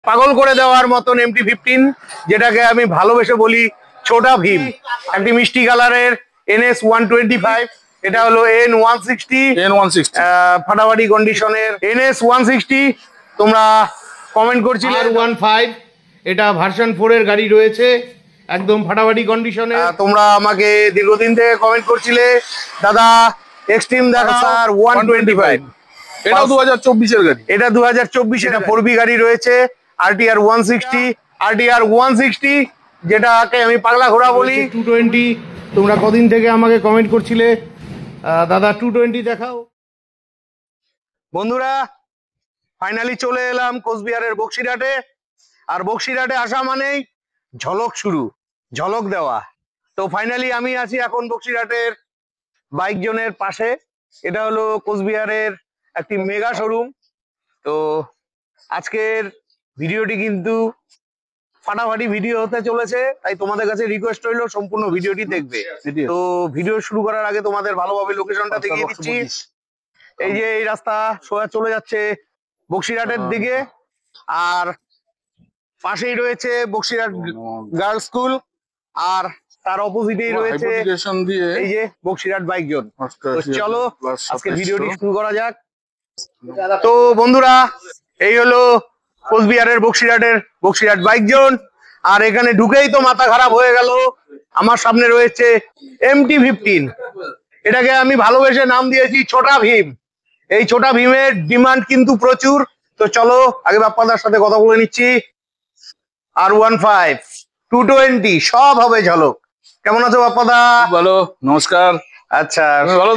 পাগল করে দেওয়ার মতন MT-15, যেটাকে আমি ভালোবেসে বলি ছোটা ভীম। একটি মিষ্টি কালারের NS 125, এটা হলো N160 ফাটাফাটি কন্ডিশনের NS 160। তোমরা কমেন্ট করছিলে R15, এটা ভার্সন 4 এর গাড়ি রয়েছে, একদম ফাটাফাটি কন্ডিশনে। তোমরা আমাকে দীর্ঘদিন থেকে কমেন্ট করছিলে দাদা এক্সট্রিম দেখা স্যার 125, এটাও 2024 এর গাড়ি। এটা 2024 এটা 4B গাড়ি রয়েছে, RTR 160 যেটাকে আমি পাগলা ঘোড়া বলি। 220 তোমরা কদিন থেকে আমাকে কমেন্ট করছিলে দাদা 220 দেখাও। বন্ধুরা ফাইনালি চলে এলাম কোচবিহারের বক্সিরহাটে। আর বক্সিরহাটে আসা মানেই ঝলক শুরু, ঝলক দেওয়া। তো ফাইনালি আমি আছি এখন বক্সিরহাটের বাইক জোনের পাশে। এটা হলো কোচবিহারের একটি মেগা শোরুম। তো আজকের ভিডিওটি কিন্তু ফাটাফাটি ভিডিও হতে চলেছে, তাই তোমাদের কাছে রিকোয়েস্ট রইল সম্পূর্ণ ভিডিওটি দেখবে। তো ভিডিও শুরু করার আগে তোমাদের ভালোভাবে লোকেশনটা দেখিয়ে দিচ্ছি। এই যে এই রাস্তা সোজা চলে যাচ্ছে বক্সিরহাটের দিকে, আর পাশেই রয়েছে বক্সিরহাট গার্লস স্কুল, আর তার অপোজিটেই রয়েছে এই যে বক্সিরহাট বাইক জোন। চলো আজকে ভিডিওটি শুরু করা যাক। তো বন্ধুরা এই হলো কোচবিহারের বক্সিরহাট বাইক জোন। আর এখানে ঢুকেই তো মাথা খারাপ হয়ে গেল, আমার সামনে রয়েছে MT-15। এটাকে আমি ভালোবেসে নাম দিয়েছি ছোটা ভীম। এই ছোটা ভীমের ডিমান্ড কিন্তু প্রচুর। তো চলো আগে বাপ্পাদার সাথে কথা বলে নিচ্ছি। R15 220 সব হবে ঝলক। কেমন আছো বাপ্পাদা? ভালো, নমস্কার। আচ্ছা,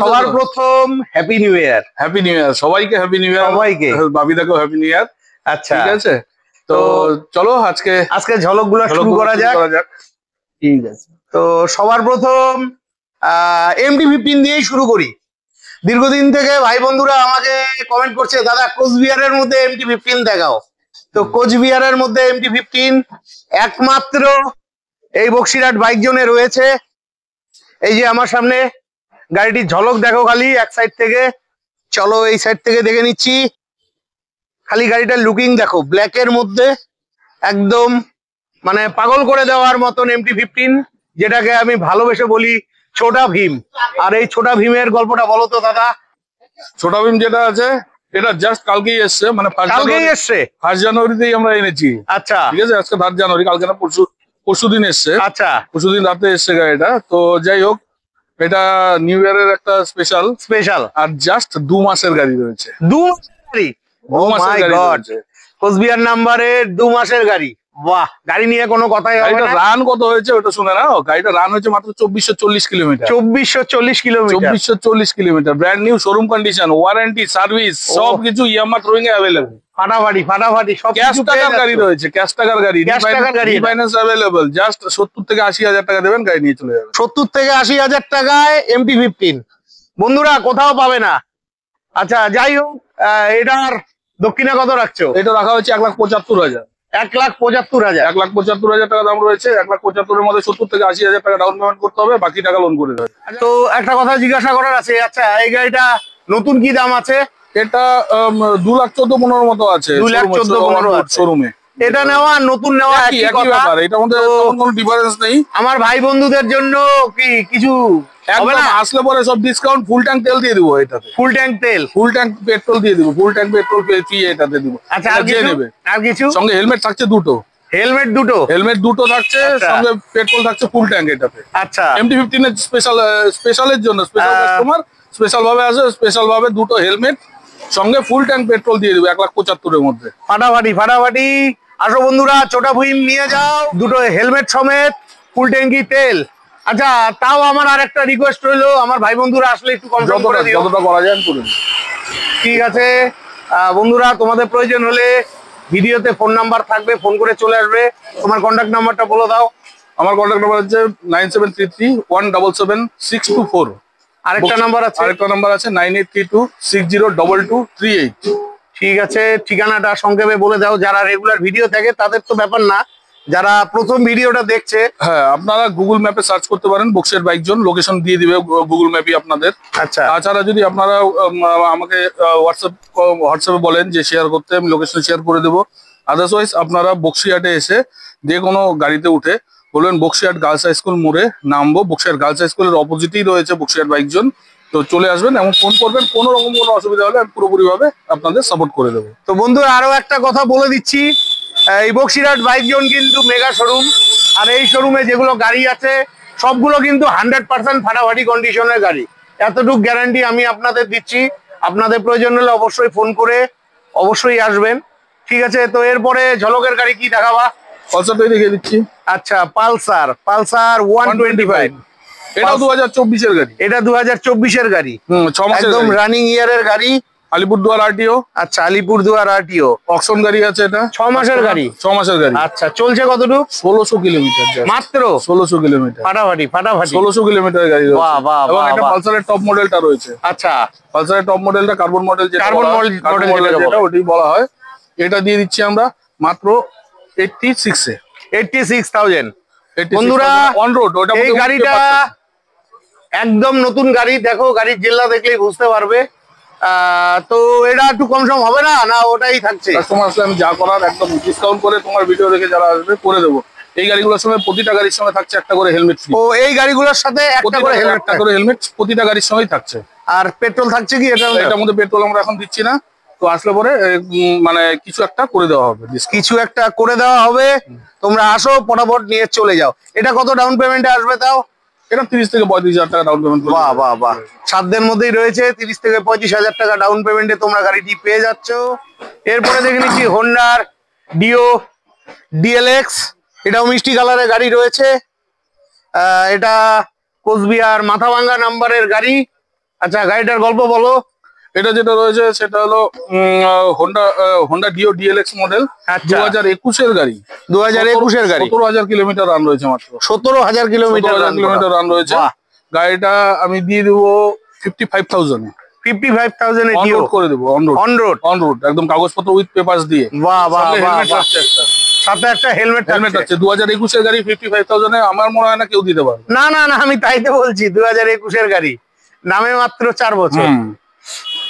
সবার প্রথম happy new year. Happy new year সবাইকে, হ্যাপি নিউ ইয়ার সবাইকে, বাবিদাকেও হ্যাপি নিউ ইয়ার। আচ্ছা ঠিক আছে, তো চলো আজকে ঝলকগুলো শুরু করা যাক। ঠিক আছে, তো সবার প্রথম MT-15 দিয়েই শুরু করি। দীর্ঘদিন থেকে ভাই বন্ধুরা আমাকে কমেন্ট করছে দাদা কোচবিহারের মধ্যে MT-15 দেখাও। তো কোচবিহারের মধ্যে MT-15 একমাত্র এই বক্সিরহাট বাইক জোনে রয়েছে। এই যে আমার সামনে গাড়িটির ঝলক দেখো খালি এক সাইড থেকে। চলো এই সাইড থেকে দেখে নিচ্ছি। খালি গাড়িটার লুকিং দেখো, ব্ল্যাকের মধ্যে একদম মানে পাগল করে দেওয়ার মতন MT-15, যেটাকে আমি ভালোবেসে বলি ছোটা ভীম। আর এই ছোটা ভীমের গল্পটা বলো তো দাদা। ছোটা ভীম যেটা আছে এটা জাস্ট কালকেই এসছে, মানে ফার্স্ট জানুয়ারিতেই আমরা এনেছি। আচ্ছা ঠিক আছে, আজকে 3 জানুয়ারি, কালকে না পরশু দিন এসছে। আচ্ছা, পরশু দিন রাতে এসছে গাড়িটা। তো যাই হোক, এটা নিউ ইয়ারের একটা স্পেশাল আর জাস্ট 2 মাসের গাড়ি রয়েছে। 2 মাসের গাড়ি রয়েছে, কোচবিহার নাম্বারের 2 মাসের গাড়ি। বাহ, গাড়ি নিয়ে কোনো কথাই হবে না। রান কত হয়েছে ওটা শুনে নাও। গাড়িটা রান হয়েছে মাত্র 2440 kilometre. 2440 kilometre, brand new, showroom condition, warranty, service সবকিছু ইয়ামাহা থ্রোইং এ अवेलेबल। ফাটাফাটি সব ক্যাশ টাকার গাড়ি রয়েছে, ক্যাশ টাকার গাড়ি, রিফাইন্যান্স अवेलेबल। জাস্ট 70 থেকে 80 হাজার টাকা দেবেন, গাড়ি নিয়ে চলে যাবেন। 70 থেকে 80 হাজার টাকায় MT-15 বন্ধুরা কোথাও পাবে না। আচ্ছা যাই হোক, এটার দক্ষিণে কত রাখছো? এটা রাখা হচ্ছে 1,75,000। 1,75,000 1,75,000 টাকা দাম রয়েছে। 1,75,000 এর মধ্যে 70 থেকে 80 হাজার টাকা ডাউন পেমেন্ট করতে হবে, বাকি টাকা লোন করে দেবে। তো একটা কথা জিজ্ঞাসা করার আছে, আচ্ছা এই গাড়িটা নতুন কি দাম আছে? এটা 2,14,15 মতো আছে, 2,14,15 শোরুমে। এটা নেওয়া নতুন নেওয়া একই ব্যাপার, এটার মধ্যে কোনো ডিফারেন্স নেই। আমার ভাই বন্ধুদের জন্য কি কিছু হবে না? আসলে পরে সব ডিসকাউন্ট, ফুল ট্যাঙ্ক তেল দিয়ে দিব এটাতে। ফুল ট্যাঙ্ক পেট্রোল দিয়ে দিব, ফুল ট্যাঙ্ক পেট্রোল ফ্রি এটাতে দিব। আচ্ছা আর কিছু নেবে? আর কিছু সঙ্গে হেলমেট থাকছে দুটো। হেলমেট দুটো থাকছে, সঙ্গে পেট্রোল থাকছে ফুল ট্যাঙ্ক এটাতে। আচ্ছা, MT-15 এর স্পেশালের জন্য স্পেশাল কাস্টমার স্পেশাল ভাবে আছে, স্পেশাল ভাবে দুটো হেলমেট সঙ্গে ফুল ট্যাঙ্ক পেট্রোল দিয়ে দিব 1,75,000 এর মধ্যে। ফাটাফাটি আসো বন্ধুরা, ছোটা ভীম নিয়ে যাও, দুটো হেলমেট সমেত, ফুল ট্যাঙ্কি তেল। আচ্ছা তাও আমার আর একটা রিকোয়েস্ট রইলো, আমার ভাই বন্ধুরা আসলে একটু কম করে দিও, যতটা করা যায় করে দিও। ঠিক আছে বন্ধুরা, তোমাদের প্রয়োজন হলে ভিডিওতে ফোন নাম্বার থাকবে, ফোন করে চলে আসবে। তোমার কন্ট্যাক্ট নাম্বারটা বলে দাও। আমার কন্ট্যাক্ট নাম্বার হচ্ছে 9733177624। আরেকটা নাম্বার আছে 9832602238। ঠিক আছে, ঠিকানাটা সংক্ষেপে বলে দাও। যারা রেগুলার ভিডিও দেখে তাদের তো ব্যাপার না, যারা প্রথম ভিডিওটা দেখছে, হ্যাঁ আপনারা গুগল ম্যাপে সার্চ করতে পারেন, বক্সিরহাট বাইক জোন, লোকেশন দিয়ে দিবে গুগল ম্যাপই আপনাদের। আচ্ছা, তাছাড়া যদি আপনারা আমাকে হোয়াটসঅ্যাপে বলেন যে শেয়ার করতে, আমি লোকেশন শেয়ার করে দেবো। আদারওয়াইজ আপনারা বক্সিহাটে এসে যে কোনো গাড়িতে উঠে বলবেন বক্সিহাট গার্লস হাই স্কুল মোড়ে নামবো। বক্সিহাট গার্লস হাই স্কুলের অপোজিটেই রয়েছে বক্সিহাট বাইক জোন। তো চলে আসবেন এবং ফোন করবেন, কোনো রকম কোনো অসুবিধা হলে আমি পুরোপুরি ভাবে আপনাদের সাপোর্ট করে দেবো। তো বন্ধুরা আরো একটা কথা বলে দিচ্ছি, এই বক্সিরহাট বাইক জোন কিন্তু মেগা শোরুম, আর এই শোরুমে যেগুলো গাড়ি আছে সবগুলো কিন্তু 100% ফাটাফাটি কন্ডিশনের গাড়ি, এতটুকু গ্যারান্টি আমি আপনাদের দিচ্ছি। আপনাদের প্রয়োজন হলে অবশ্যই ফোন করে অবশ্যই আসবেন, ঠিক আছে? তো এরপরে ঝলকের গাড়ি কি দেখাবা? পালসারটাই দেখিয়ে দিচ্ছি। আচ্ছা, পালসার 125, এটাও 2024-এর গাড়ি। এটা 2024-এর গাড়ি, 6 মাসের একদম গাড়ি। রানিং ইয়ারের গাড়ি, আলিপুরদুয়ার আরটিও। আচ্ছা, আলিপুরদুয়ার আরটিও অকশন গাড়ি আছে এটা, 6 মাসের গাড়ি। 6 মাসের গাড়ি। আচ্ছা, চলছে কতটুকু? 1600 কিলোমিটার, মাত্র 1600 কিলোমিটার। ফাটাফাটি ফাটাফাটি 1600 কিলোমিটার গাড়ি রয়েছে। বাহ বাহ এবং বাহ এটা বাহ। পালসারের টপ মডেলটা রয়েছে। আচ্ছা, পালসারের টপ মডেলটা কার্বন মডেল, যেটা কার্বন বলা হয়, মডেল কার্বন মডেল যেটা যেটা বলে। ওটাই বলা হয়। এটা দিয়ে দিচ্ছি আমরা মাত্র 86 এ। 86,000। 86,000 বন্ধুরা, অন রোড। ওটা এই গাড়িটা একদম নতুন গাড়ি, দেখো গাড়ির জেল্লা দেখলেই বুঝতে পারবে। তো এটা একটু কম সম হবে না, না ওটাই থাকছে? কাস্টমার আসলে আমি যা করার একদম ডিসকাউন্ট করে তোমার ভিডিও দেখে যারা আসবে করে দেবো। এই গাড়িগুলোর সঙ্গে প্রতিটা গাড়ির সঙ্গে থাকছে একটা করে হেলমেট ফ্রি। ও, এই গাড়িগুলোর সাথে একটা করে হেলমেট, একটা করে হেলমেট প্রতিটা গাড়ির সঙ্গেই থাকছে। আর পেট্রোল থাকছে কি এটা? এটার মধ্যে পেট্রোল আমরা এখন দিচ্ছি না, তো আসলে পরে মানে কিছু একটা করে দেওয়া হবে, কিছু একটা করে দেওয়া হবে। তোমরা আসো, ফটাফট নিয়ে চলে যাও। এটা কত ডাউন পেমেন্টে আসবে তাও? এটা 30 থেকে 35,000 টাকা ডাউন পেমেন্ট। বাহ বাহ বাহ, সাধ্যের মধ্যেই রয়েছে। 30 থেকে 35,000 টাকা ডাউন পেমেন্টে তোমরা গাড়িটি পেয়ে যাচ্ছ। এরপরে দেখে নিচ্ছি হোন্ডার ডিও ডিএলএক্স, এটাও মিষ্টি কালারের গাড়ি রয়েছে। এটা কোচবিহার মাথাভাঙ্গা নাম্বারের গাড়ি। আচ্ছা, গাড়িটার গল্প বলো। এটা যেটা রয়েছে সেটা হলো হোন্ডা ডিও ডিএলএক্স মডেল, আচ্ছা। 2021-এর গাড়ি। 2021-এর গাড়ি, 17,000 কিলোমিটার রান রয়েছে মাত্র। 17,000 কিলোমিটার রান রয়েছে। বাহ। গাড়িটা আমি দিয়ে দেবো 55,000 এ। 55,000 এ অন ডিও রোড করে দেবো। অন রোড, অন রোড একদম কাগজপত্র উইথ পেপারস দিয়ে। বাহ বাহ সঙ্গে বাহ হেলমেট বাহ। আছে একটা। সাথে একটা হেলমেট হেলমেট আছে। 2021-এর গাড়ি 55,000 এ আমার মনে হয় না কেউ দিতে পারবে। না না না, আমি তাই তো বলছি, 2021-এর গাড়ি, নামে মাত্র 4 বছর।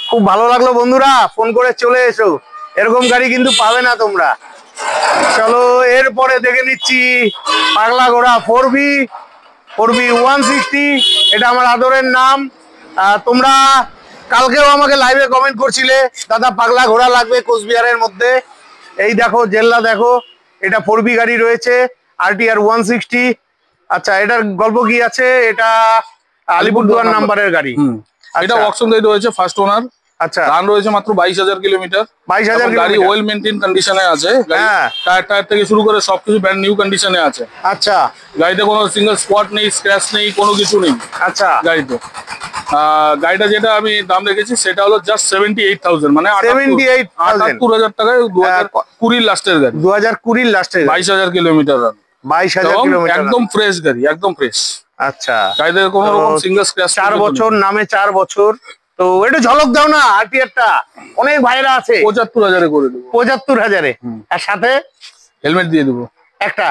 খুব ভালো লাগলো বন্ধুরা, ফোন করে চলে এসো, এরকম গাড়ি কিন্তু পাবে না তোমরা। চলো এরপরে দেখে নিচ্ছি পাগলা ঘোড়া 4V 160। এটা আমার আদরের নাম। তোমরা কালকেও আমাকে লাইভে কমেন্ট করছিলে, দাদা পাগলা ঘোড়া লাগবে কোচবিহারের মধ্যে। এই দেখো জেল্লা, দেখো এটা 4V গাড়ি রয়েছে, RTR 160। আচ্ছা, এটার গল্প কি আছে? এটা আলিপুরদুয়ার নাম্বারের গাড়ি। এটা অকশন গাড়ি রয়েছে, ফার্স্ট ওনার। আচ্ছা, রান রয়েছে মাত্র 22,000 কিলোমিটার। 22,000 গাড়ি কিলোমিটার। ওয়েল মেইনটেইন কন্ডিশনে আছে। হ্যাঁ। টায়ার থেকে শুরু করে সবকিছু ব্র্যান্ড নিউ কন্ডিশনে আছে। আচ্ছা গাড়িতে কোনো সিঙ্গেল স্পট নেই, স্ক্র্যাচ নেই, কোনো কিছু নেই আচ্ছা। গাড়িতে। গাড়িটা যেটা আমি দাম রেখেছি সেটা হলো জাস্ট 78,000, মানে 78,000 টাকায় 2020 লাস্টের গাড়ি। 2020 লাস্টে 22,000 কিলোমিটার রান। 22,000 কিলোমিটার, একদম ফ্রেশ গাড়ি, একদম ফ্রেশ। আচ্ছা, গাড়িতে কোনো রকম সিঙ্গেল স্ক্র্যাচ। 4 বছর নামে, 4 বছর। তো এটা ঝলক দাও না, RTR-টা অনেক ভাইরা আছে। 75,000 করে দেবো। 75,000-এ, আর সাথে হেলমেট দিয়ে দেবো, একটা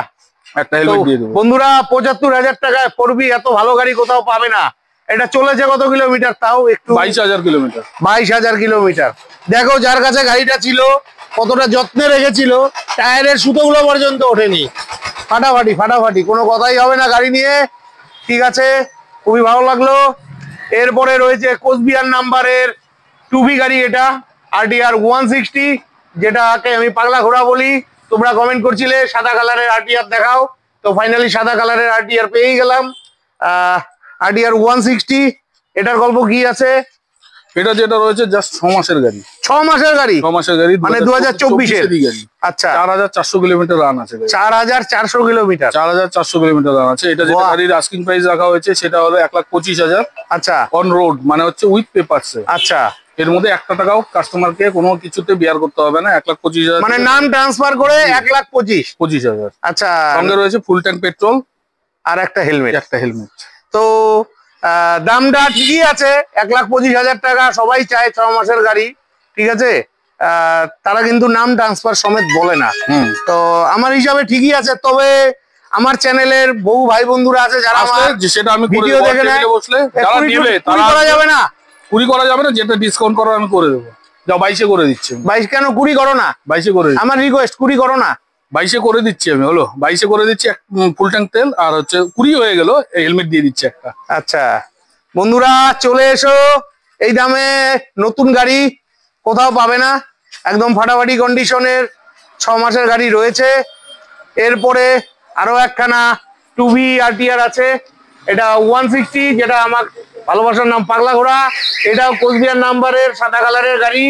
হেলমেট দিয়ে দেবো। বন্ধুরা 75,000 টাকায় 4V এত ভালো গাড়ি কোথাও পাবে না। এটা চলেছে কত কিলোমিটার তাও একটু? 22,000 কিলোমিটার। 22,000 কিলোমিটার। দেখো যার কাছে গাড়িটা ছিল কতটা যত্নে রেখেছিল, টায়ারের সুতোগুলো পর্যন্ত ওঠেনি। ফাটাফাটি ফাটাফাটি, কোনো কথাই হবে না গাড়ি নিয়ে। ঠিক আছে, খুবই ভালো লাগলো। এরপরে রয়েছে কোচবিহার নাম্বারের 2V গাড়ি, এটা RTR 160, যেটাকে আমি পাগলা ঘোড়া বলি। তোমরা কমেন্ট করছিলে সাদা কালারের RTR দেখাও, তো ফাইনালি সাদা কালারের RTR পেয়েই গেলাম। RTR 160, এটার গল্প কি আছে? এটা যেটা রয়েছে জাস্ট 6 মাসের গাড়ি। 6 মাসের গাড়ি, 6 মাসের গাড়ি, মানে 2024-এর গাড়ি। আচ্ছা, 4,400 কিলোমিটার রান আছে। 4,400 কিলোমিটার, 4,400 কিলোমিটার রান আছে। এটা যেটা গাড়ির আস্কিং প্রাইস রাখা হয়েছে সেটা হলো 1,25,000। আচ্ছা, অন রোড মানে হচ্ছে উইথ পেপারস। আচ্ছা, এর মধ্যে 1 টাকাও কাস্টমারকে কোনো কিছুতে বিয়ার করতে হবে না। 1,25,000, মানে নাম ট্রান্সফার করে 1,25,000। আচ্ছা, সঙ্গে রয়েছে ফুল ট্যাঙ্ক পেট্রোল আর একটা হেলমেট। তো দামটা ঠিকই আছে, 1,25,000 টাকা। সবাই চায় 6 মাসের গাড়ি, ঠিক আছে। তারা কিন্তু নাম ট্রান্সফার সমেত বলে না। তো আমার হিসাবে ঠিকই আছে। তবে আমার চ্যানেলের বহু ভাই বন্ধুরা আছে যারা সেটা আমি ভিডিও দেখে নেয়, বসলে যারা নেবে তারা করা যাবে না, কুড়ি করা যাবে না, যেটা ডিসকাউন্ট করার আমি করে দেবো। যাও 22-এ করে দিচ্ছি। 22 কেন, 20 করো না? 22-এ করে আমার রিকোয়েস্ট, 20 করো না? 22-এ করে দিচ্ছি আমি, হলো 22-এ করে দিচ্ছি। ফুল ট্যাঙ্ক তেল আর হচ্ছে 20 হয়ে গেল, হেলমেট দিয়ে দিচ্ছি একটা। আচ্ছা বন্ধুরা, চলে এসো, এই দামে নতুন গাড়ি কোথাও পাবে না, একদম ফাটাফাটি কন্ডিশনের 6 মাসের গাড়ি রয়েছে। এরপরে আরো একখানা 2V RTR আছে, এটা 160, যেটা আমার ভালোবাসার নাম পাগলা ঘোড়া। এটাও কোচবিহার নাম্বারের, সাদা কালারের গাড়ি।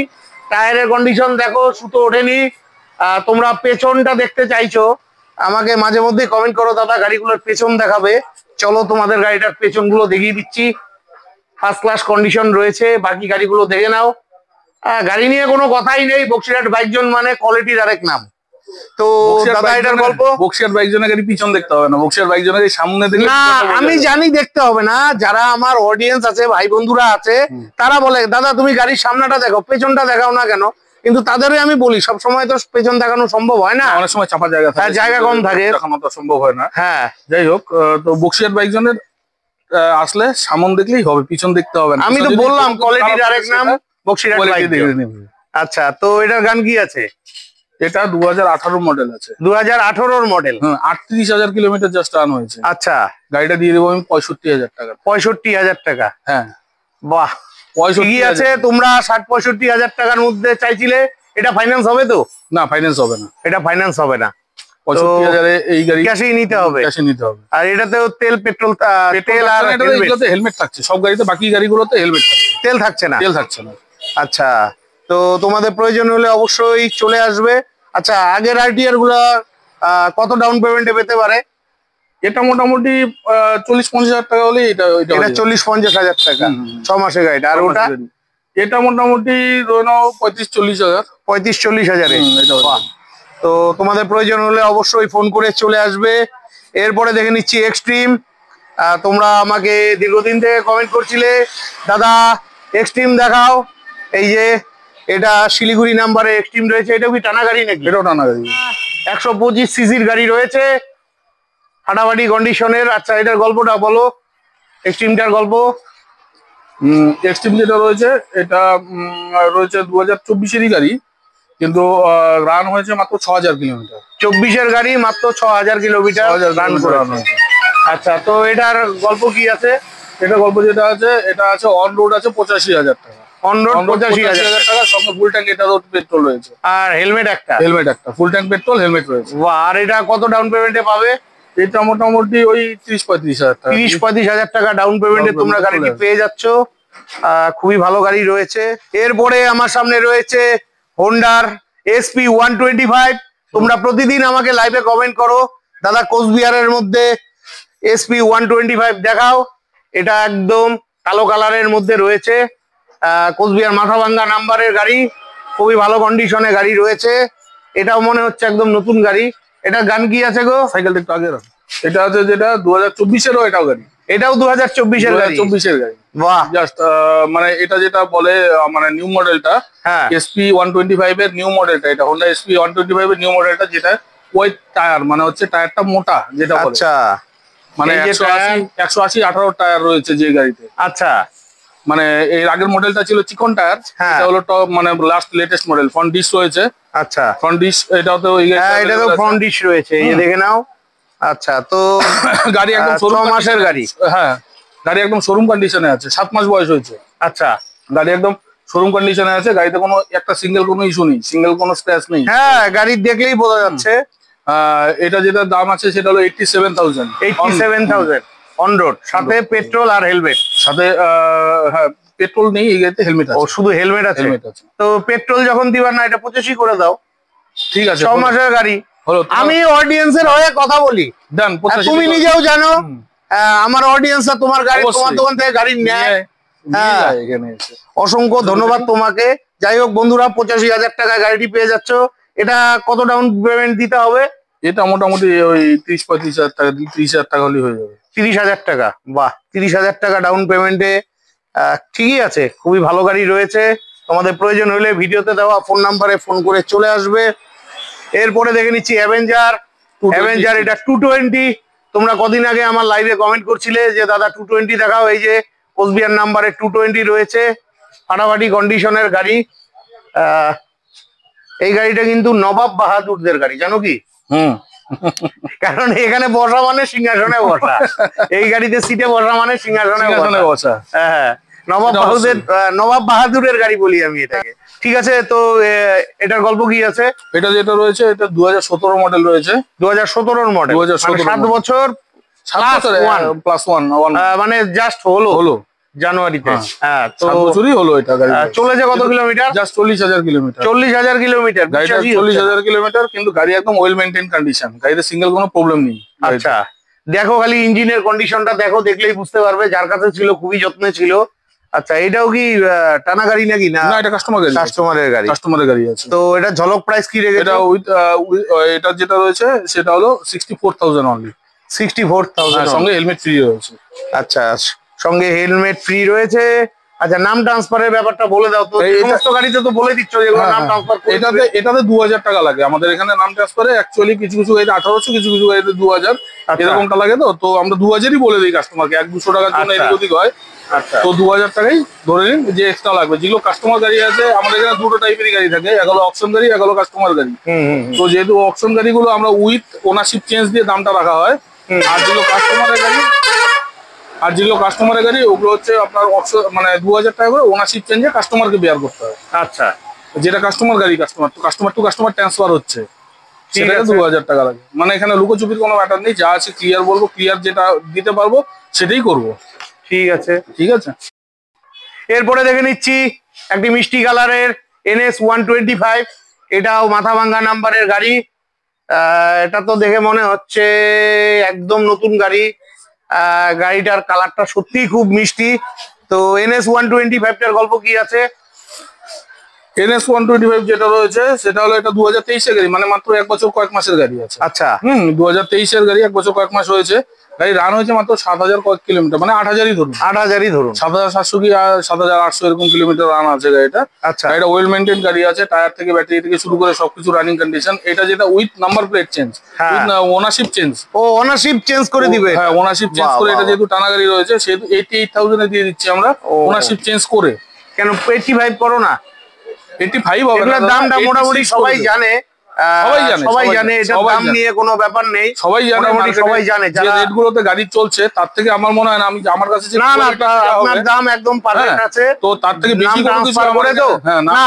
টায়ারের কন্ডিশন দেখো, সুতো ওঠেনি। তোমরা পেছনটা দেখতে চাইছো, আমাকে মাঝে মধ্যে কমেন্ট করো দাদা গাড়িগুলোর পেছন দেখাবে, চলো তোমাদের গাড়িটার পেছনগুলো দেখিয়ে দিচ্ছি। ফার্স্ট ক্লাস কন্ডিশন রয়েছে, বাকি গাড়িগুলো দেখে নাও। গাড়ি নিয়ে কোনো কথাই নেই, বক্সিরহাট বাইক জোন মানে কোয়ালিটির আরেক নাম। তো দাদা এটার গল্প, বক্সিরহাট বাইক জোনের গাড়ি পিছন দেখতে হবে না, বক্সিরহাট বাইক জোনের সামনে দেখলে না আমি জানি দেখতে হবে না, যারা আমার অডিয়েন্স আছে, ভাই বন্ধুরা আছে, তারা বলে দাদা তুমি গাড়ির সামনেটা দেখো, পেছনটা দেখাও না কেন? কিন্তু তাদেরই আমি বলি সব সময় তো পেছন দেখানো সম্ভব হয় না, অনেক সময় চাপা জায়গা থাকে, জায়গা কম থাকে, দেখানো তো সম্ভব হয় না। হ্যাঁ যাই হোক, তো বক্সিরহাট বাইক জোনের আসলে সামন দেখলেই হবে, পিছন দেখতে হবে না। আমি তো বললাম কোয়ালিটির আরেক নাম বক্সিরহাট বাইক জোন। আচ্ছা, তো এটার গান কি আছে? এটা 2018 মডেল আছে। 2018 মডেল, 38,000 কিলোমিটার জাস্ট রান হয়েছে। আচ্ছা, গাড়িটা দিয়ে দেবো আমি 65,000 টাকা। 65,000 টাকা? হ্যাঁ, বাহ, 65 আছে। তোমরা 60-65,000 টাকার মধ্যে চাইছিলে, এটা ফাইন্যান্স হবে তো? না, ফাইন্যান্স হবে না, এটা ফাইন্যান্স হবে না। 65,000-এ এই গাড়ি ক্যাশেই নিতে হবে, ক্যাশে নিতে হবে। আর এটাতেও তেল পেট্রোল, তেল আর হেলমেট থাকছে সব গাড়িতে, বাকি গাড়িগুলোতে হেলমেট থাকছে, তেল থাকছে না, তেল থাকছে না। আচ্ছা, তো তোমাদের প্রয়োজন হলে অবশ্যই চলে আসবে। আচ্ছা, আগের আরটিআর গুলো কত ডাউন পেমেন্টে পেতে পারে? এটা মোটামুটি 40-50,000 টাকা হলে এটা 40-50,000 টাকা 6 মাসের গাড়িটা। আর ওটা? এটা মোটামুটি ধরে নাও 35-40,000। 35-40,000। তো তোমাদের প্রয়োজন হলে অবশ্যই ফোন করে চলে আসবে। এরপরে দেখে নিচ্ছি এক্সট্রিম। তোমরা আমাকে দীর্ঘদিন থেকে কমেন্ট করছিলে দাদা এক্সট্রিম দেখাও। এই যে এটা শিলিগুড়ি নাম্বারে এক্সট্রিম রয়েছে। এটা কি টানা গাড়ি নাকি? এটাও টানা গাড়ি, 125 সিসির গাড়ি রয়েছে, ফাটাফাটি কন্ডিশনের। আচ্ছা, এটার গল্পটা বলো, এক্সট্রিমটার গল্প। এক্সট্রিম যেটা রয়েছে, এটা রয়েছে 2024-এরই গাড়ি, কিন্তু রান হয়েছে মাত্র 6,000 কিলোমিটার। 24-এর গাড়ি, মাত্র 6,000 কিলোমিটার রান করেছে। আচ্ছা, তো এটার গল্প কি আছে? এটা গল্প যেটা আছে, এটা আছে অন রোড আছে 85,000 টাকা। অন রোড 85,000 টাকা, সঙ্গে ফুল ট্যাঙ্ক এটারও পেট্রোল রয়েছে, আর হেলমেট একটা। হেলমেট একটা, ফুল ট্যাঙ্ক পেট্রোল, হেলমেট রয়েছে। আর এটা কত ডাউন পেমেন্টে পাবে? এটা মোটামুটি ওই 30-35,000 টাকা, 30-35,000 টাকা ডাউন পেমেন্টে তোমরা গাড়িটি পেয়ে যাচ্ছ। খুবই ভালো গাড়ি রয়েছে। এরপরে আমার সামনে রয়েছে হোন্ডার SP 125। তোমরা প্রতিদিন আমাকে লাইভে কমেন্ট করো দাদা কোচবিহারের মধ্যে SP 125 দেখাও। এটা একদম কালো কালারের মধ্যে রয়েছে, কোচবিহার মাথাভাঙ্গা নাম্বারের গাড়ি, খুবই ভালো কন্ডিশনে গাড়ি রয়েছে। এটাও মনে হচ্ছে একদম নতুন গাড়ি। এটা গান কি আছে গো? সাইকেলটা একটু আগে রাখো। এটা আছে যেটা 2024-এরও এটাও গাড়ি, এটাও 2024-এর গাড়ি। 2024-এর গাড়ি, বাহ। জাস্ট মানে এটা যেটা বলে মানে নিউ মডেলটা, হ্যাঁ, SP 125 এর নিউ মডেলটা, এটা হোন্ডা SP 125 এর নিউ মডেলটা, যেটা ওই টায়ার মানে হচ্ছে টায়ারটা মোটা যেটা বলে। আচ্ছা, মানে 180-18 টায়ার রয়েছে যে গাড়িতে। আচ্ছা, মানে এর আগের মডেলটা ছিল চিকন টায়ার, এটা হলো টপ মানে last latest model. Front dish রয়েছে। আচ্ছা, ফ্রন্ট ডিশ এটাও তো এটাতো ফ্রন্ট ডিশ রয়েছে, এই দেখে নাও। আচ্ছা, তো গাড়ি একদম 6 মাসের গাড়ি। হ্যাঁ, গাড়ি একদম শোরুম কন্ডিশনে আছে, 7 মাস বয়স হয়েছে। আচ্ছা, গাড়ি একদম শোরুম কন্ডিশনে আছে, গাড়িতে কোনো একটা সিঙ্গেল কোনো ইস্যু নেই, সিঙ্গেল কোনো স্ক্র্যাচ নেই। হ্যাঁ, গাড়ি দেখলেই বোঝা যাচ্ছে। এটা যেটা দাম আছে সেটা হলো 87,000। 87,000 অন রোড, সাথে পেট্রোল আর হেলমেট। সাথে হ্যাঁ, পেট্রোল নেই এই গাড়িতে, হেলমেট আছে। ও, শুধু হেলমেট আছে। হেলমেট আছে। তো পেট্রোল যখন দিবার না, এটা 25 করে দাও। ঠিক আছে, 6 মাসের গাড়ি। হলো। আমি অডিয়েন্সের হয়ে কথা বলি, ডান। তুমি নিজেও জানো আমার অডিয়েন্সরা তোমার গাড়ি, তোমার দোকান থেকে গাড়ি নেয়। অসংখ্য ধন্যবাদ তোমাকে। যাই হোক বন্ধুরা, 85,000 টাকায় গাড়িটি পেয়ে যাচ্ছ। এটা কত ডাউন পেমেন্ট দিতে হবে? এটা মোটামুটি ওই 30-35,000 টাকা, 30,000 টাকা হলেই হয়ে যাবে। 30,000 টাকা? বাহ, 30,000 টাকা ডাউন পেমেন্টে ঠিকই আছে, খুবই ভালো গাড়ি রয়েছে। তোমাদের প্রয়োজন হলে ভিডিওতে দেওয়া ফোন নাম্বারে ফোন করে চলে আসবে। এরপরে দেখে নিচ্ছি অ্যাভেঞ্জার। অ্যাভেঞ্জার এটা 220। তোমরা কদিন আগে আমার লাইভে কমেন্ট করছিলে যে দাদা 220 দেখাও। এই যে কোচবিহার নাম্বারে 220 রয়েছে, ফাটাফাটি কন্ডিশনের গাড়ি। আহ, এই গাড়িটা কিন্তু নবাব বাহাদুরদের গাড়ি, জানো কি? হুম। কারণ এখানে বসা মানে সিংহাসনে বসা, এই গাড়িতে সিটে বসা মানে সিংহাসনে সিংহাসনে বসা। বসা। হ্যাঁ, নবাব এটা বাহাদুর, অবশ্যই। নবাব বাহাদুরের গাড়ি বলি আমি এটাকে। ঠিক আছে, তো এটার গল্প কি আছে? এটা যেটা রয়েছে এটা 2017 মডেল রয়েছে। 2017 মডেল, 2017 7 model। বছর 7 বছর প্লাস ওয়ান মানে জাস্ট হলো হলো জানুয়ারিতে। হ্যাঁ। হ্যাঁ, তো 7 বছরই হলো এটা গাড়ি। চলেছে কত কিলোমিটার? Just 40,000 kilometre. 40,000 কিলোমিটার। গাড়িটা 40,000 কিলোমিটার, কিন্তু গাড়ি একদম ওয়েল মেইনটেইন কন্ডিশন, গাড়িতে সিঙ্গেল কোনো প্রবলেম নেই। আচ্ছা, দেখো খালি ইঞ্জিনের কন্ডিশনটা দেখো, দেখলেই বুঝতে পারবে, যার কাছে ছিল খুবই যত্নে ছিল। আচ্ছা, এটাও কি টানা গাড়ি নাকি? না, না, এটা কাস্টমার গাড়ি। কাস্টমারের গাড়ি। কাস্টমারের গাড়ি আছে। তো এটা ঝলক প্রাইস কি রেখেছো? এটা এটা যেটা রয়েছে সেটা হলো 64,000 অনলি। 64,000, সঙ্গে হেলমেট ফ্রি রয়েছে। আচ্ছা, সঙ্গে হেলমেট ফ্রি রয়েছে। আচ্ছা, নাম ট্রান্সফারের ব্যাপারটা বলে দাও তো। সমস্ত গাড়িতে তো বলে দিচ্ছ যেগুলো নাম ট্রান্সফার করতে। এটাতে 2,000 টাকা লাগে আমাদের এখানে নাম ট্রান্সফারে। অ্যাকচুয়ালি কিছু কিছু গাড়িতে 1800, কিছু কিছু গাড়িতে 2,000 এরকমটা লাগে। তো আমরা 2,000ই বলে দিই কাস্টমারকে, 100-200 টাকার জন্য এদিক ওদিক হয়। আচ্ছা, তো 2,000 টাকাই ধরে নিন যে এক্সট্রা লাগবে। যেগুলো কাস্টমার গাড়ি আছে আমাদের এখানে দুটো টাইপেরই গাড়ি থাকে, এক হলো অকশন গাড়ি, এক হলো কাস্টমার গাড়ি। তো যেহেতু অকশন গাড়িগুলো আমরা উইথ ওনারশিপ চেঞ্জ দিয়ে দামটা রাখা হয়, আর যেগুলো কাস্টমারের গাড়ি ওগুলো হচ্ছে আপনার মানে 2,000 টাকা করে ওনারশিপ চেঞ্জে কাস্টমারকে বেয়ার করতে হয়। আচ্ছা, যেটা কাস্টমার গাড়ি, কাস্টমার টু কাস্টমার ট্রান্সফার হচ্ছে, সেটাকে 2,000 টাকা লাগে। মানে এখানে লুকোচুপির কোনো ব্যাপার নেই, যা আছে ক্লিয়ার বলবো, ক্লিয়ার যেটা দিতে পারবো সেটাই করবো। ঠিক আছে, ঠিক আছে। এরপরে দেখে নিচ্ছি একটি মিষ্টি কালারের NS 125। এটাও মাথা ভাঙ্গা নাম্বারের গাড়ি। এটা তো দেখে মনে হচ্ছে একদম নতুন গাড়ি। গাড়িটার কালারটা সত্যিই খুব মিষ্টি। তো NS 125টার গল্প কি আছে? NS 125 যেটা রয়েছে সেটা হলো এটা 2023-এর গাড়ি, মানে মাত্র 1 বছর কয়েক মাসের গাড়ি আছে। আচ্ছা, 2023-এর গাড়ি, 1 বছর কয়েক মাস হয়েছে। গাড়ি রান হয়েছে মাত্র 7,000 কয়েক কিলোমিটার, মানে 8,000-ই ধরুন। 8,000-ই ধরুন। 7,700 কি 7,800 এরকম কিলোমিটার রান আছে গাড়িটা। আচ্ছা, গাড়িটা ওয়েল মেইনটেইন গাড়ি আছে, টায়ার থেকে ব্যাটারি থেকে শুরু করে সবকিছু রানিং কন্ডিশন। এটা যেটা with number plate change, with ownership change. ও, ওনারশিপ চেঞ্জ করে দিবে? হ্যাঁ, ওনারশিপ চেঞ্জ করে। এটা যেহেতু টানা গাড়ি রয়েছে সেহেতু 88,000-এ দিয়ে দিচ্ছি আমরা ওনারশিপ চেঞ্জ করে। কেন 85 করো না? 85 হবে না, এগুলোর দামটা মোটামুটি সবাই জানে। সবাই জানে এটার দাম নিয়ে কোনো ব্যাপার নেই, সবাই জানে, মোটামুটি সবাই জানে। যে রেটগুলোতে গাড়ি চলছে তার থেকে আমার মনে হয় না, আমি আমার কাছে না, আপনার দাম একদম পারফেক্ট আছে। তো তার থেকে বেশি কোনো কিছু করে তো না।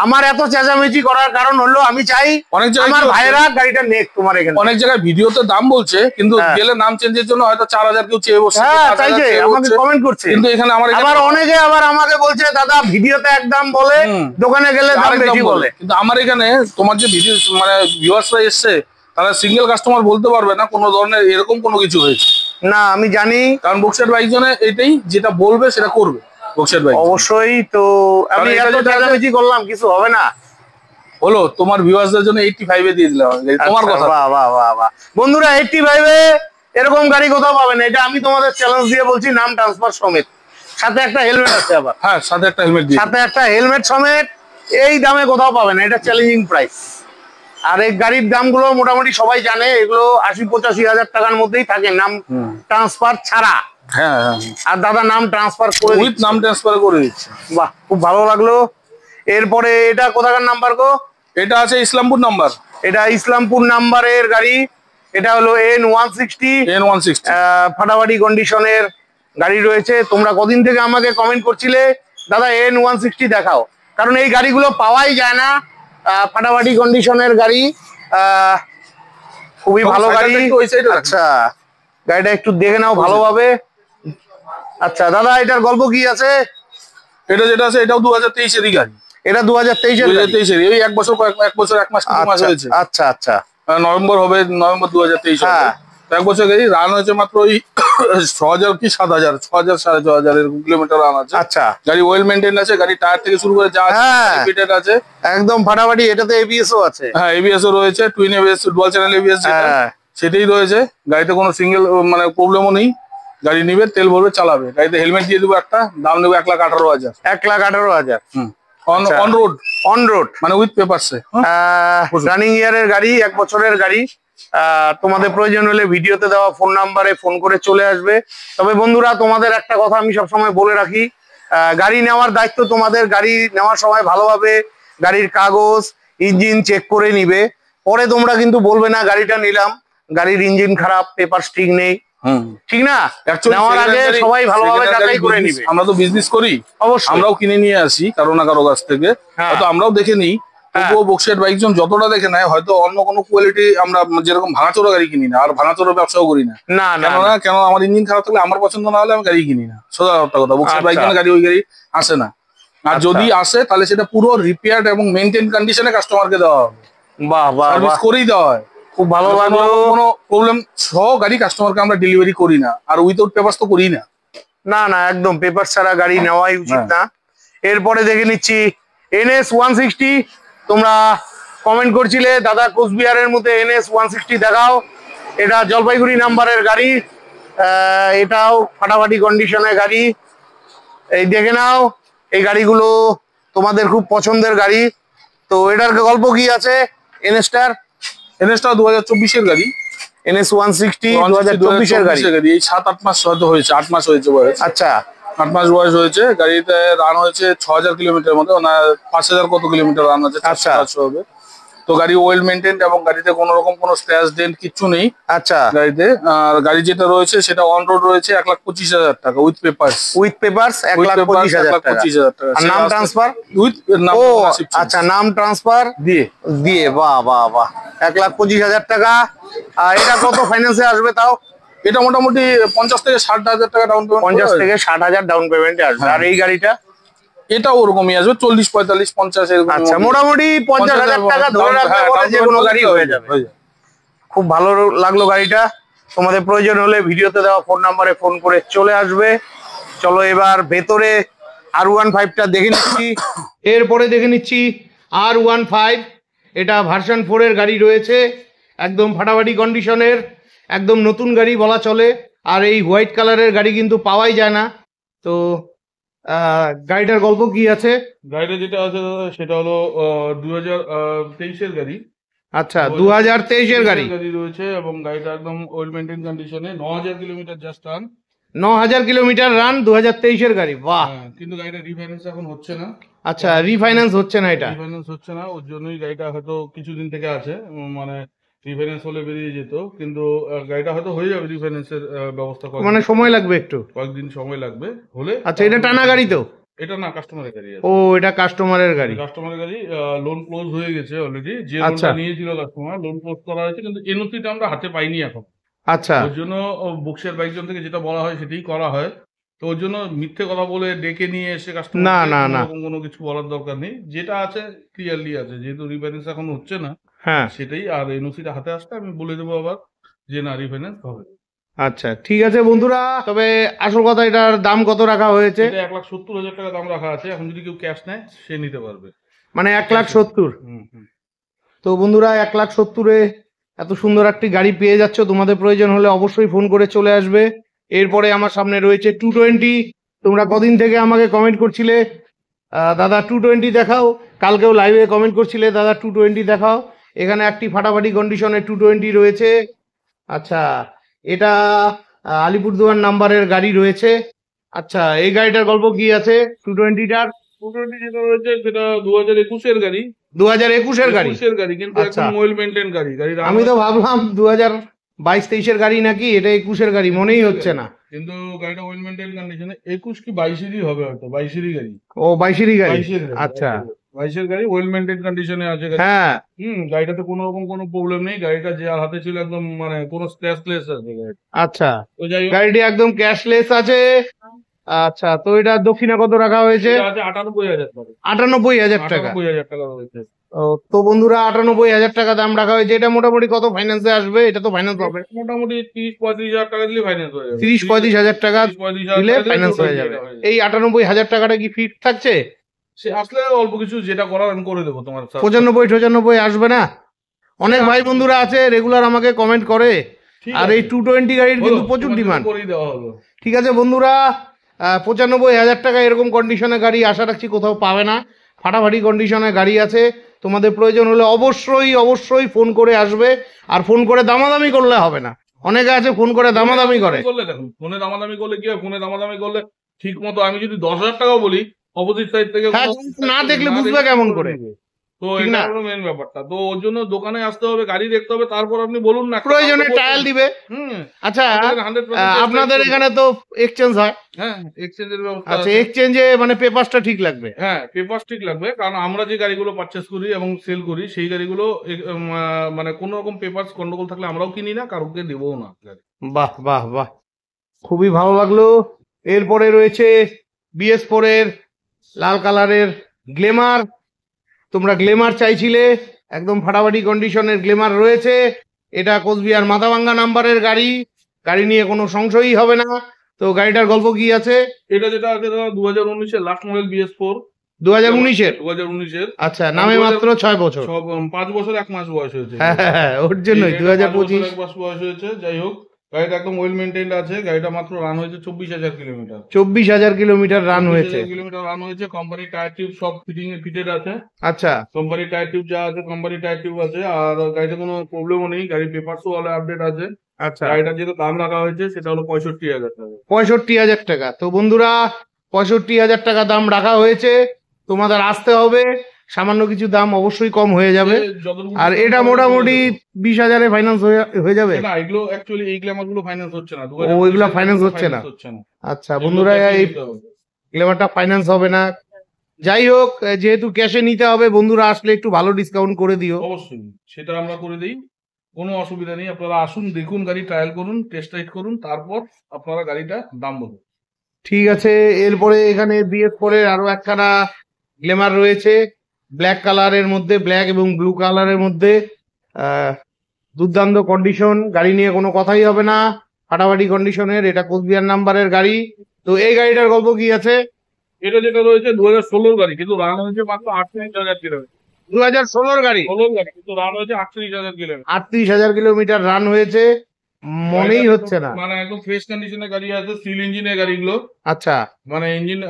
আমার এত চেঁচামেচি করার কারণ হলো আমি চাই অনেক জায়গায় আমার ভাইরা গাড়িটা নেক তোমার এখানে। অনেক জায়গায় ভিডিওতে দাম বলছে, কিন্তু গেলে নাম চেঞ্জের জন্য হয়তো 4,000 কেউ চেয়ে বসছে, চাইছে, আমাকে কমেন্ট করছে। কিন্তু এখানে আবার অনেকে আবার আমাকে বলছে দাদা ভিডিওতে একদম বলে, দোকানে গেলে দাম বেশি বলে। কিন্তু আমার এখানে তোমার যে ভিডিও মানে ভিউয়ার্সরা এসছে তারা সিঙ্গেল কাস্টমার বলতে পারবে না কোনো ধরনের এরকম কোনো কিছু হয়েছে। না, আমি জানি, কারণ বক্সিয়ার বাইক জনে এটাই যেটা বলবে সেটা করবে বক্সিয়ার বাইক অবশ্যই। তো আমি এত চেঁচামেচি করলাম, কিছু হবে না হলো। তোমার ভিউয়ার্সদের জন্য 85-এ দিয়ে দিলাম তোমার কথা। বাহ বাহ বাহ বাহ। বন্ধুরা 85-এ এরকম গাড়ি কোথাও পাবেন, এটা আমি তোমাদের চ্যালেঞ্জ দিয়ে বলছি, নাম ট্রান্সফার সমেত, সাথে একটা হেলমেট আছে আবার। হ্যাঁ, সাথে একটা হেলমেট দিয়ে, সাথে একটা হেলমেট সমেত। এই দামে কোথাও পাবেন, এটা চ্যালেঞ্জিং প্রাইস। আর এই গাড়ির দামগুলো মোটামুটি সবাই জানে, এগুলো 80-85 হাজার টাকার মধ্যেই থাকে নাম ট্রান্সফার ছাড়া। হ্যাঁ হ্যাঁ, আর দাদা নাম ট্রান্সফার করে উইথ নাম ট্রান্সফার করে দিচ্ছে। বাহ, খুব ভালো লাগলো। এরপরে এটা কোথাকার নাম্বার গো? এটা আছে ইসলামপুর নাম্বার। এটা ইসলামপুর নাম্বারের গাড়ি। এটা হলো N160। ফাটাফাটি কন্ডিশনের গাড়ি রয়েছে। তোমরা কদিন থেকে আমাকে কমেন্ট করছিলে দাদা N160 দেখাও, কারণ এই গাড়িগুলো পাওয়াই যায় না। ফাটাফাটি কন্ডিশনের গাড়ি, খুবই ভালো গাড়ি। আচ্ছা, গাড়িটা একটু দেখে নাও ভালোভাবে। আচ্ছা দাদা, এটার গল্প কি আছে? এটা যেটা আছে এটাও 2023-এরই গাড়ি। এটা 2023-এর এই 1 বছর 1 মাস 2 মাস হয়েছে। আচ্ছা আচ্ছা, নভেম্বর 2023 হবে। 1 বছর গাড়ি রান হয়েছে মাত্র ওই 6,000 কি 7,000, 6,000 6,500 এরকম কিলোমিটার রান আছে। আচ্ছা, গাড়ি ওয়েল মেইনটেইন আছে, গাড়ি টায়ার থেকে শুরু করে যা ফিটেড আছে একদম ফাটাফাটি। এটাতে ABS-ও আছে। হ্যাঁ, ABS-ও রয়েছে, twin ABS, dual channel ABS যেটা সেটাই রয়েছে। গাড়িতে কোনো সিঙ্গেল মানে প্রবলেমও নেই। গাড়ি নিবে, তেল ভরবে, চালাবে। গাড়িতে হেলমেট দিয়ে দেবো একটা, দাম নেবে 1,18,000। 1,18,000 অন রোড, মানে উইথ পেপারসে। রানিং ইয়ারের গাড়ি, 1 বছরের গাড়ি। তোমাদের প্রয়োজন হলে ভিডিওতে দেওয়া ফোন নাম্বারে ফোন করে চলে আসবে। তবে বন্ধুরা, তোমাদের একটা কথা আমি সবসময় বলে রাখি, গাড়ি নেওয়ার দায়িত্ব তোমাদের। গাড়ি নেওয়ার সময় ভালোভাবে গাড়ির কাগজ ইঞ্জিন চেক করে নিবে, পরে তোমরা কিন্তু বলবে না গাড়িটা নিলাম গাড়ির ইঞ্জিন খারাপ, পেপার ঠিক নেই, ঠিক না? নেওয়ার আগে সবাই ভালোভাবে যাচাই করে নিবে। আমরা তো বিজনেস করি, অবশ্যই আমরাও কিনে নিয়ে আসি কারো না কারো কাছ থেকে, হয়তো আমরাও দেখে নিই, তবুও বক্সিয়ার বাইকজন যতটা দেখে নেয় হয়তো অন্য কোনো কোয়ালিটি আমরা যেরকম ভাঙাচোরা গাড়ি কিনি না, আর ভাঙাচোরা ব্যবসাও করি না। না না কেন আমার ইঞ্জিন খারাপ থাকলে আমার পছন্দ না হলে আমি গাড়ি কিনি না, সোজা একটা কথা। বক্সিয়ার বাইকের গাড়ি ওই গাড়ি আসে না, আর যদি আসে তাহলে সেটা পুরো রিপেয়ার এবং মেইনটেইন কন্ডিশনে কাস্টমারকে দেওয়া হবে। বাহ বাহ সার্ভিস করেই দেওয়া হয়, খুব ভালো লাগলো। কোনো প্রবলেম সহ গাড়ি কাস্টমারকে আমরা ডেলিভারি করি না, আর উইদাউট পেপারস তো করি না। না না একদম পেপার ছাড়া গাড়ি নেওয়াই উচিত না। এরপরে দেখে নিচ্ছি NS 160। তোমরা কমেন্ট করছিলে দাদা কোচবিহারের মধ্যে NS 160 দেখাও, এটা জলপাইগুড়ি নাম্বারের গাড়ি, এটাও ফাটাফাটি কন্ডিশনের গাড়ি। এই দেখে নাও, এই গাড়িগুলো তোমাদের খুব পছন্দের গাড়ি। তো এটার গল্প কি আছে? NS-টার 2024-এর গাড়ি, NS 160 2024-এর গাড়ি। এই 7-8 মাস হয়তো হয়েছে, 8 মাস হয়েছে বয়স। আচ্ছা 8 মাস বয়স হয়েছে। গাড়িতে রান হয়েছে 6000 কিলোমিটার মতো, না 5000 কত কিলোমিটার রান আছে, 400 হবে। তো গাড়ি ওয়েল মেনটেন্ড এবং গাড়িতে কোনো রকম কোনো স্ক্র্যাচ ডেন্ট কিচ্ছু নেই। আচ্ছা গাড়িতে আর গাড়ি যেটা রয়েছে সেটা অন রোড রয়েছে 1,25,000 টাকা উইথ পেপারস। 1,25,000 টাকা। আর নাম ট্রান্সফার উইথ নাম। ও আচ্ছা, নাম ট্রান্সফার দিয়ে বাহ বাহ বাহ, 1,25,000 টাকা। আর এটা কত ফাইন্যান্সে আসবে তাও? এটা মোটামুটি 50 থেকে 60,000 টাকা ডাউন পেমেন্ট। 50 থেকে 60,000 ডাউন পেমেন্টে আসবে। আর এই গাড়িটা এটাও ওরকমই আসবে, 40, 45, 50 এরকম। আচ্ছা মোটামুটি 50,000 টাকা ধরে রাখলে পরে যে কোনো গাড়ি হয়ে যাবে। খুব ভালো লাগলো গাড়িটা। তোমাদের প্রয়োজন হলে ভিডিওতে দেওয়া ফোন নাম্বারে ফোন করে চলে আসবে। চলো এবার ভেতরে R15টা দেখে নিচ্ছি। এরপরে দেখে নিচ্ছি R15। এটা ভার্সন 4 এর গাড়ি রয়েছে, একদম ফাটাফাটি কন্ডিশনের, একদম নতুন গাড়ি বলা চলে। আর এই হোয়াইট কালারের গাড়ি কিন্তু পাওয়াই যায় না। তো গাড়িটার গল্প কি আছে? গাড়িটা যেটা আছে দাদা সেটা হলো 2023-এর গাড়ি। আচ্ছা 2023-এর গাড়ি রয়েছে এবং গাড়িটা একদম ওয়েল মেইনটেইন কন্ডিশনে। 9000 kilometre just run. 9000 kilometre run, 2023-এর গাড়ি। বাহ। কিন্তু গাড়িটা রিফাইন্যান্স এখন হচ্ছে না। আচ্ছা রিফাইন্যান্স হচ্ছে না? এটা রিফাইন্যান্স হচ্ছে না, ওর জন্যই গাড়িটা হয়তো কিছুদিন থেকে আছে, মানে রিফাইন্যান্স হলে বেরিয়ে যেত, কিন্তু গাড়িটা হয়তো হয়ে যাবে রিফাইন্যান্সের ব্যবস্থা, মানে সময় লাগবে একটু, কয়েকদিন সময় লাগবে হলে। আচ্ছা এটা টানা গাড়ি তো? এটা না, কাস্টমারের গাড়ি আছে। ও এটা কাস্টমারের গাড়ি। কাস্টমারের গাড়ি, লোন ক্লোজ হয়ে গেছে অলরেডি। যে লোনটা নিয়েছিল কাস্টমার, লোন ক্লোজ করা হয়েছে, কিন্তু এনওসিটা আমরা হাতে পাইনি এখন। আচ্ছা ওর জন্য বক্সিয়ার বাইকজন থেকে যেটা বলা হয় সেটাই করা হয়। তো ওর জন্য মিথ্যে কথা বলে ডেকে নিয়ে এসে কাস্টমার না কোনো কিছু বলার দরকার নেই, যেটা আছে ক্লিয়ারলি আছে। যেহেতু রিফাইন্যান্স এখন হচ্ছে না, হ্যাঁ সেটাই। আর এনওসিটা হাতে আসতে আমি বলে দেবো আবার যে না, রিফাইন্যান্স হবে। আচ্ছা ঠিক আছে বন্ধুরা, তবে আসল কথা এটার দাম কত রাখা হয়েছে? 1,70,000 টাকা দাম রাখা আছে। এখন যদি কেউ ক্যাশ নেয় সে নিতে পারবে, মানে 1,70,000। তো বন্ধুরা 1,70,000-এ এত সুন্দর একটি গাড়ি পেয়ে যাচ্ছ। তোমাদের প্রয়োজন হলে অবশ্যই ফোন করে চলে আসবে। এরপরে আমার সামনে রয়েছে 220। তোমরা কদিন থেকে আমাকে কমেন্ট করছিলে দাদা 220 দেখাও, কালকেও লাইভে কমেন্ট করছিলে দাদা 220 দেখাও। এখানে একটি ফাটাফাটি কন্ডিশনের 220 রয়েছে। আচ্ছা এটা আলিপুরদুয়ার নাম্বারের গাড়ি রয়েছে। আচ্ছা এই গাড়িটার গল্প কি আছে? 220-টার 220 যেটা রয়েছে সেটা 2021-এর গাড়ি। 2021-এর গাড়ি, কিন্তু একদম ওয়েল মেইনটেইন গাড়ি। আমি তো ভাবলাম 2022-23-এর গাড়ি নাকি, এটা 21-এর গাড়ি মনেই হচ্ছে না। কিন্তু গাড়িটা ওয়েল মেইনটেইন কন্ডিশনে। 21 কি 22-এরই হবে হয়তো, 22-এরই গাড়ি। ও 22-এরই গাড়ি। আচ্ছা 22-এর গাড়ি, ওয়েল মেইনটেইন কন্ডিশনে আছে। হ্যাঁ গাড়িটাতে কোনো রকম কোনো প্রবলেম নেই। গাড়িটা যে আর হাতে ছিল একদম মানে কোনো স্ক্র্যাচলেস আছে। আচ্ছা গাড়িটি একদম ক্যাশলেস আছে। আচ্ছা তো এটা দক্ষিণা কত রাখা হয়েছে? 98,000 টাকা। 98,000 টাকা। 98,000 টাকা রয়েছে। তো বন্ধুরা 98,000 টাকা দাম রাখা হয়েছে। এটা মোটামুটি কত ফাইন্যান্সে আসবে? এটা তো ফাইন্যান্স হবে মোটামুটি 30-35,000 টাকা দিলে ফাইন্যান্স হয়ে যাবে। 30-35,000 টাকা দিলে ফাইন্যান্স হয়ে যাবে। এই 98,000 টাকাটা কি ফিট থাকছে? সে আসলে অল্প কিছু যেটা করার আমি করে দেবো তোমার। 95-96 আসবে না? অনেক ভাই বন্ধুরা আছে রেগুলার আমাকে কমেন্ট করে, আর এই 220 গাড়ির কিন্তু প্রচুর ডিমান্ড। ঠিক আছে বন্ধুরা, 95,000 টাকা এরকম কন্ডিশনে গাড়ি আশা রাখছি কোথাও পাবে না। ফাটাফাটি কন্ডিশনে গাড়ি আছে। তোমাদের প্রয়োজন হলে অবশ্যই ফোন করে আসবে। আর ফোন করে দামাদামি করলে হবে না, অনেকে আছে ফোন করে দামাদামি করে। দেখুন ফোনে দামাদামি করলে কি হয়, ফোনে দামাদামি করলে ঠিক মতো আমি যদি 10,000 টাকাও বলি, অপোজিট সাইড থেকে না দেখলে বুঝবে কেমন করে? তো ঠিক এটা না? হলো মেন ব্যাপারটা। তো ওর জন্য দোকানে আসতে হবে, গাড়ি দেখতে হবে, তারপর আপনি বলুন না, একটা প্রয়োজনে দাম তো ট্রায়াল বলবেন। দিবে। হুম, আচ্ছা, আমাদের 100% টেস্ট ড্রাইভ আপনাদের করবো। এখানে তো এক্সচেঞ্জ হয়। হ্যাঁ, এক্সচেঞ্জের ব্যবস্থা আচ্ছা, আছে। এক্সচেঞ্জে মানে পেপারসটা ঠিক লাগবে। হ্যাঁ, পেপারস ঠিক লাগবে, কারণ আমরা যে গাড়িগুলো পারচেস করি এবং সেল করি সেই গাড়িগুলো মানে কোনো রকম পেপারস গন্ডগোল থাকলে আমরাও কিনি না, কারোকে দেবও না গাড়ি। বাহ বাহ বাহ, খুবই ভালো লাগলো। এরপরে রয়েছে BS4 এর লাল কালারের গ্লেমার। তোমরা গ্লেমার চাইছিলে, একদম ফাটাফাটি কন্ডিশনের গ্লেমার রয়েছে। এটা কোচবিহার মাথাভাঙ্গা নাম্বারের গাড়ি, গাড়ি নিয়ে কোনো সংশয়ই হবে না। তো গাড়িটার গল্প কি আছে? এটা যেটা আছে দাদা 2019 এর লাস্ট মডেল BS4। 2019-এর? 2019 এর। আচ্ছা, নামে মাত্র 6 বছর। সব 5 বছর 1 মাস বয়স হয়েছে। হ্যাঁ হ্যাঁ হ্যাঁ, ওর জন্যই এই গাড়িটা 5 বছর 2025। 1 মাস বয়স হয়েছে। যাই হোক, গাড়িটা একদম ওয়েল মেনটেন্ড আছে। গাড়িটা মাত্র রান হয়েছে 24,000 কিলোমিটার। 24,000 কিলোমিটার রান হয়েছে। 24,000 কিলোমিটার রান হয়েছে। কোম্পানি টায়ার টিউব সব ফিটেড আছে। আচ্ছা কোম্পানি টায়ার টিউব যা আছে কোম্পানি টায়ার টিউব আছে। আর গাড়িতে কোনো প্রবলেমও নেই, গাড়ির পেপারসও অল আপডেট আছে। আচ্ছা, গাড়িটার যেটা দাম রাখা হয়েছে সেটা হলো 65,000 টাকা। 65,000 টাকা। তো বন্ধুরা, 65,000 টাকা দাম রাখা হয়েছে। তোমাদের আসতে হবে, সামান্য কিছু দাম অবশ্যই কম হয়ে যাবে। যে যতটুকু আর এটা discount মোটামুটি করে দেবো। 20,000-এ ফাইন্যান্স হয়ে যাবে। না, এগুলো অ্যাকচুয়ালি এই গ্ল্যামার গুলো ফাইন্যান্স হচ্ছে না। ও, এগুলো finance হচ্ছে না? হচ্ছে না। আচ্ছা এগুলো বন্ধুরা, cash এই এই নিতে হবে। গ্লেমারটা ফাইন্যান্স হবে না। যাই হোক, যেহেতু ক্যাশে নিতে হবে, বন্ধুরা আসলে একটু ভালো ডিসকাউন্ট করে দিও। অবশ্যই সেটা আমরা করে দিই, কোনো অসুবিধা নেই। আপনারা আসুন, দেখুন, গাড়ি ট্রায়াল করুন, টেস্ট রাইড করুন, তারপর আপনারা গাড়িটা দাম বলুন। ঠিক আছে। এরপরে এখানে BS4 এর আরো একখানা গ্লেমার রয়েছে, ব্ল্যাক কালারের মধ্যে, ব্ল্যাক এবং ব্লু কালারের মধ্যে। আহ, দুর্দান্ত কন্ডিশন, গাড়ি নিয়ে কোনো কথাই হবে না, ফাটাফাটি কন্ডিশনের। এটা কোচবিহার নাম্বারের গাড়ি। তো এই গাড়িটার গল্প কি আছে? এটা যেটা রয়েছে 2016 গাড়ি, কিন্তু রান হয়েছে মাত্র 38,000 কিলোমিটার। 2016 গাড়ি, 16 গাড়ি, কিন্তু রান হয়েছে 38,000 কিলোমিটার। 38,000 কিলোমিটার রান হয়েছে, মনেই হচ্ছে না। মানে একদম ফ্রেশ কন্ডিশনের গাড়ি আছে, সিল ইঞ্জিনের গাড়িগুলো। আচ্ছা মানে ইঞ্জিন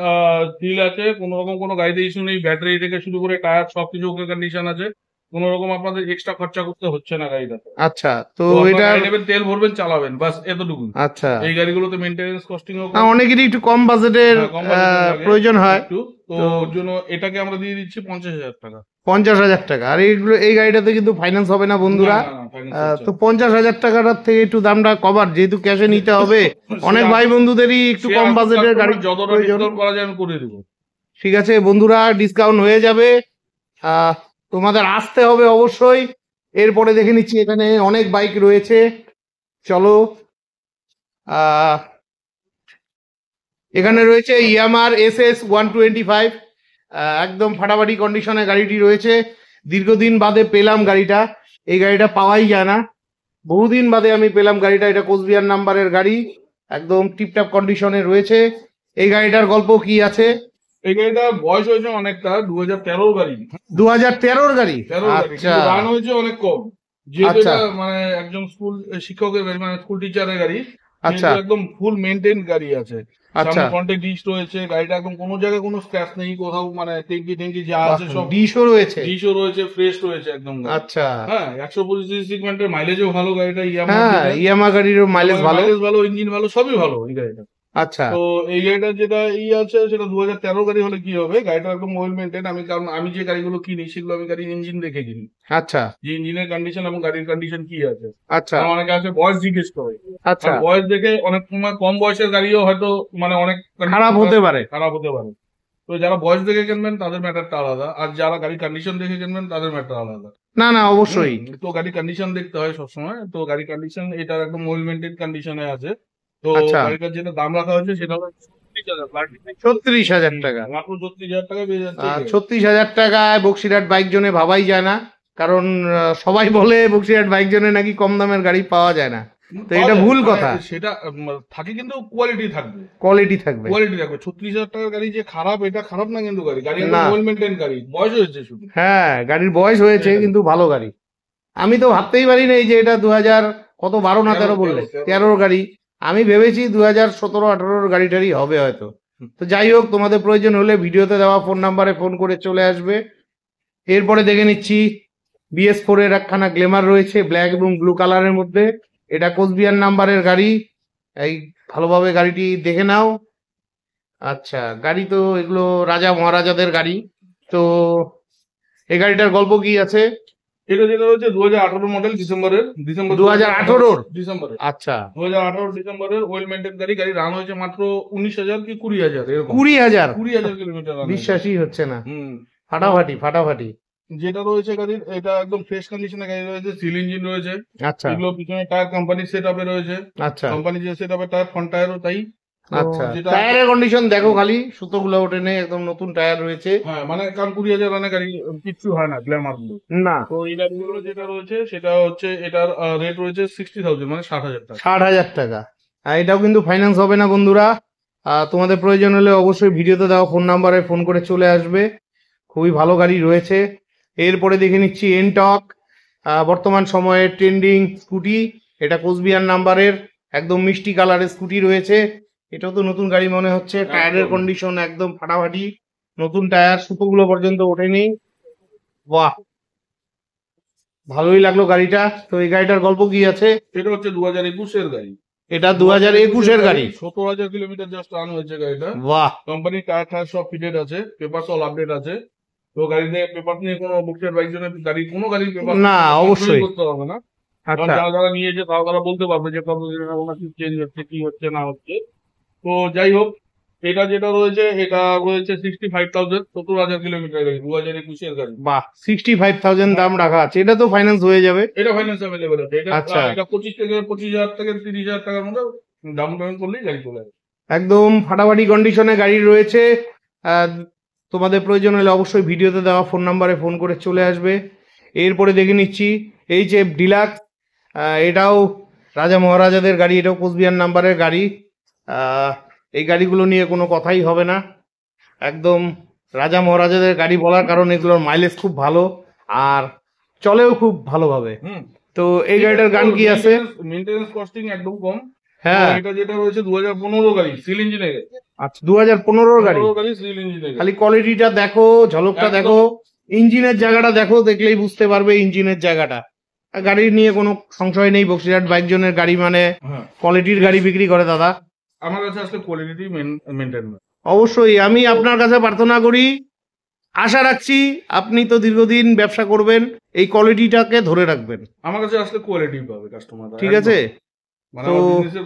সিল আছে, কোনো রকম কোনো গাড়িতে ইস্যু নেই। ব্যাটারি থেকে শুরু করে টায়ার সবকিছু ওকে কন্ডিশন আছে। কোনো রকম আপনাদের এক্সট্রা খরচা করতে হচ্ছে না গাড়িটাতে। আচ্ছা। তো তো আপনারা এটা গাড়ি নেবেন, তেল ভরবেন, চালাবেন, বাস এতটুকু। আচ্ছা, এই গাড়িগুলোতে মেইনটেনেন্স কস্টিং ও না, অনেকেরই একটু কম বাজেটের কম বাজেটের লাগে প্রয়োজন হয়। একটু। তো তো ওর জন্য এটাকে আমরা দিয়ে দিচ্ছি 50,000 টাকা। 50,000 টাকা। আর এই গাড়িটাতে কিন্তু ফাইন্যান্স হবে না বন্ধুরা। না, না, finance হচ্ছে তো না। 50,000 টাকাটার থেকে একটু দামটা কভার, যেহেতু ক্যাশে নিতে হবে। অনেক সে ভাই বন্ধুদেরই একটু সে কম আসুন, বাজেটের customer গাড়ি যতটা প্রয়োজন। ডিসকাউন্ট করা যায় আমি করে দেবো। ঠিক আছে বন্ধুরা, ডিসকাউন্ট হয়ে যাবে। তোমাদের আসতে হবে অবশ্যই। এরপরে দেখে নিচ্ছি, এখানে অনেক বাইক রয়েছে, চলো। আহ, এখানে রয়েছে ইয়ামার SS 125, একদম ফাটাফাটি কন্ডিশনে গাড়িটি রয়েছে। দীর্ঘদিন বাদে পেলাম গাড়িটা, এই গাড়িটা পাওয়াই যায় না, বহুদিন বাদে আমি পেলাম গাড়িটা। এটা কোচবিহার নাম্বারের গাড়ি, একদম টিপটাপ কন্ডিশনে রয়েছে। এই গাড়িটার গল্প কি আছে? এই গাড়িটা বয়স হয়েছে অনেকটা, 2013 গাড়ি। 2013-র গাড়ি? 13 গাড়ি, আচ্ছা কিন্তু রান হয়েছে অনেক কম। যেহেতু আচ্ছা এটা মানে একজন স্কুল শিক্ষকের গাড়ি, মানে স্কুল টিচারের গাড়ি, আচ্ছা যেহেতু একদম ফুল মেনটেন গাড়ি আছে। আচ্ছা। সামনে ফ্রন্টে ডিশ রয়েছে, গাড়িটা একদম কোনো জায়গায় কোনো স্ক্র্যাচ নেই, কোথাও মানে টেঙ্কি যা আছে সব ডিশও রয়েছে? ডিশও রয়েছে, ফ্রেশ রয়েছে একদম গাড়ি। আচ্ছা, হ্যাঁ, 125 সেগমেন্টের মাইলেজও ভালো গাড়িটা। হ্যাঁ, ইয়ামা গাড়িরও মাইলেজ ভালো। মাইলেজ ভালো, ইঞ্জিন ভালো, সবই ভালো এই গাড়িটা। আচ্ছা তো এই গাড়িটা যেটা আছে সেটা 2013 গাড়ি হলে কি হবে, গাড়িটা একদম ওয়েল মেনটেন। কারণ আমি যে গাড়িগুলো কিনি সেগুলো আমি গাড়ির ইঞ্জিন দেখে কিনি, আচ্ছা যে ইঞ্জিনের কন্ডিশন এবং গাড়ির কন্ডিশন কি আছে। আচ্ছা কারণ অনেকে আছে বয়স জিজ্ঞেস করে, আচ্ছা, আর বয়স দেখে অনেক সময় কম বয়সের গাড়িও হয়তো মানে অনেক খারাপ হতে পারে। খারাপ হতে পারে। তো যারা বয়স দেখে কিনবেন তাদের ম্যাটারটা আলাদা, আর যারা গাড়ির কন্ডিশন দেখে কিনবেন তাদের ম্যাটার আলাদা। না না, অবশ্যই। তো গাড়ির কন্ডিশন দেখতে হয় সবসময়। তো গাড়ির কন্ডিশন এটার একদম ওয়েল মেনটেন কন্ডিশনে আছে। তো আচ্ছা, গাড়িটার যেটা দাম রাখা হয়েছে সেটা হলো 36,000 টাকা। মাত্র 36,000 টাকায় পেয়ে যাচ্ছে। 36,000 টাকায় বক্সিরহাট বাইক জোনে ভাবাই যায় না, কারণ সবাই বলে বক্সিরহাট বাইক জোনে নাকি কম দামের গাড়ি পাওয়া যায় না। তো এটা ভুল কথা। সেটা থাকে, কিন্তু কোয়ালিটি থাকবে, কোয়ালিটি থাকবে। কোয়ালিটি থাকবে। 36,000 টাকার গাড়ি যে খারাপ, এটা খারাপ না কিন্তু গাড়ি না। ওয়েল মেনটেন গাড়ি, বয়স হয়েছে শুধু। হ্যাঁ, গাড়ির বয়স হয়েছে, সেটাই। কিন্তু ভালো গাড়ি। আমি তো ভাবতেই পারি না যে এটা 2000 কত 12 না 13 বললে, 13 গাড়ি। আমি ভেবেছি 2017-18 গাড়িটারই হবে হয়তো। তো যাই হোক, তোমাদের প্রয়োজন হলে ভিডিওতে দেওয়া ফোন নাম্বারে ফোন করে চলে আসবে। এরপরে দেখে নিচ্ছি BS4 এর একখানা গ্লেমার রয়েছে, ব্ল্যাক এবং ব্লু কালারের মধ্যে। এটা কোচবিহার নাম্বারের গাড়ি। এই ভালোভাবে গাড়িটি দেখে নাও। আচ্ছা, গাড়ি তো এগুলো রাজা মহারাজাদের গাড়ি। তো এই গাড়িটার গল্প কি আছে? এটা যেটা রয়েছে 2018 মডেল, ডিসেম্বর 2018 ডিসেম্বরে আচ্ছা 2018 ডিসেম্বরের ওয়েল মেইনটেইন গাড়ি। গাড়ি রান হয়েছে মাত্র 19,000 কি 20,000 এরকম, 20,000 20,000 কিলোমিটার রান হয়েছে। বিশ্বাসই হচ্ছে না, হুম। ফাটাফাটি ফাটাফাটি। যেটা রয়েছে গাড়ির, এটা একদম ফ্রেশ কন্ডিশনে গাড়ি রয়েছে, সিল ইঞ্জিন রয়েছে। আচ্ছা এগুলো পিছনে টায়ার কোম্পানি সেটআপে রয়েছে, আচ্ছা কোম্পানি যে সেটআপে টায়ার, ফ্রন্ট টায়ারও তাই। তো আচ্ছা, যেটা টায়ারের কন্ডিশন দেখো খালি, সুতোগুলো ওঠে নেই, একদম নতুন টায়ার রয়েছে। হ্যাঁ মানে কারণ 20,000 রানে গাড়ি কিচ্ছু হয় না, গ্ল্যামার গুলো। না, তো এই গাড়িগুলো যেটা রয়েছে সেটা হচ্ছে, এটার রেট রয়েছে 60,000 মানে 60,000 টাকা। 60,000 টাকা। আর এটাও কিন্তু ফাইন্যান্স হবে না বন্ধুরা। তোমাদের প্রয়োজন হলে অবশ্যই ভিডিওতে দেওয়া ফোন নাম্বারে ফোন করে চলে আসবে। খুবই ভালো গাড়ি রয়েছে। এরপরে দেখে নিচ্ছি এনটক, বর্তমান সময়ে ট্রেন্ডিং স্কুটি। এটা কোচবিহার নাম্বারের, একদম মিষ্টি কালারের স্কুটি রয়েছে। এটাও তো নতুন গাড়ি মনে হচ্ছে, টায়ারের কন্ডিশন একদম ফাটাফাটি, নতুন টায়ার, সুতোগুলো পর্যন্ত ওঠেনি। বাহ, ভালোই লাগলো গাড়িটা। তো এই গাড়িটার গল্প কি আছে? এটা হচ্ছে 2021 গাড়ি। এটা 2021 গাড়ি। 17,000 কিলোমিটার জাস্ট রান হয়েছে গাড়িটা। বাহ, কোম্পানি টায়ার টায়ার সব ফিটেড আছে, পেপার অল আপডেট আছে। তো গাড়িতে পেপার নিয়ে কোনো বক্সিয়ার বাইক জন্য গাড়ি, কোনো গাড়ির পেপার না, অবশ্যই করতে হবে না। কারণ আচ্ছা যারা যারা নিয়েছে তারা বলতে পারবে যে কত কি চেঞ্জ হচ্ছে, কি হচ্ছে না হচ্ছে। তো যাই হোক, এটা যেটা রয়েছে এটা রয়েছে 65,000, 70,000 কিলোমিটার গাড়ি, 2021 গাড়ি। বাহ, 65,000 দাম রাখা আছে। এটা তো ফাইন্যান্স হয়ে যাবে? এটা ফাইন্যান্স অ্যাভেলেবেল আছে। এটা আচ্ছা। এটা 25,000 থেকে 30,000 টাকার মধ্যে ডাউন পেমেন্ট করলেই গাড়ি চলে আসবে। একদম ফাটাফাটি কন্ডিশনে গাড়ি রয়েছে। আহ, তোমাদের প্রয়োজন হলে অবশ্যই ভিডিওতে দেওয়া ফোন নাম্বারে ফোন করে চলে আসবে। এরপরে দেখে নিচ্ছি HF ডিলাক্স। এটাও রাজা মহারাজাদের গাড়ি, এটাও কোচবিহার নাম্বারের গাড়ি। এই গাড়িগুলো নিয়ে কোনো কথাই হবে না, একদম রাজা মহারাজাদের গাড়ি বলার কারণ এগুলোর মাইলেজ খুব ভালো আর চলেও খুব ভালোভাবে। তো এই গাড়িটার গান কি আছে? মেইনটেনেন্স কস্টিং একদম কম। হ্যাঁ, এটা যেটা রয়েছে 2015 গাড়ি, সিল ইঞ্জিনের গাড়ি। আচ্ছা 2015 গাড়ি। 15 গাড়ি সিল ইঞ্জিনের গাড়ি। খালি কোয়ালিটিটা দেখো, ঝলকটা একদম। দেখো, ইঞ্জিনের জায়গাটা দেখো, দেখলেই বুঝতে পারবে ইঞ্জিনের জায়গাটা। আর গাড়ি নিয়ে কোনো সংশয় নেই, বক্সিরহাট বাইক জোনের গাড়ি মানে হ্যাঁ, কোয়ালিটির গাড়ি বিক্রি করে দাদা। আমার কাছে আসলে কোয়ালিটি মেইনটেইন করে। অবশ্যই আমি আপনার কাছে প্রার্থনা করি, আশা রাখছি আপনি তো দীর্ঘদিন ব্যবসা করবেন, এই কোয়ালিটিটাকে ধরে রাখবেন। আমার কাছে আসলে কোয়ালিটি পাবে কাস্টমার, ঠিক আছে? মানে তো- আমার বিজনেসের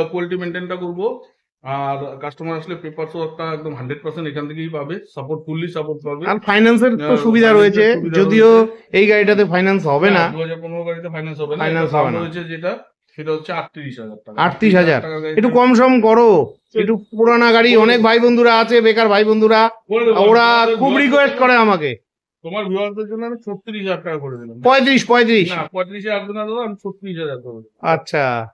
কোয়ালিটি মেইনটেইনটা করব। আর কাস্টমার আসলে পেপার একটা একদম 100% এখান থেকেই পাবে, ফুললি সাপোর্ট পাবে। আর ফাইন্যান্সের তো সুবিধা রয়েছে, যদিও এই গাড়িটাতে ফাইন্যান্স হবে না। 2015 গাড়িতে ফাইন্যান্স হবে না। Finance এটা হবে দাম না। রয়েছে যেটা, সেটা হচ্ছে 38,000 টাকা। 38,000 টাকা গাড়ি একটু কম সম করো, একটু পুরানা গাড়ি, অনেক ভাই বন্ধুরা আছে, বেকার ভাই বন্ধুরা, করে দেবো। ওরা তোমাদের খুব viewers- রিকোয়েস্ট করে আমাকে। তোমার ভিউয়ারদের জন্য আমি 36,000 টাকা করে দিলাম। 35 না 35,000 আসবে না দাদা, আমি 36,000 করে দেবো। আচ্ছা,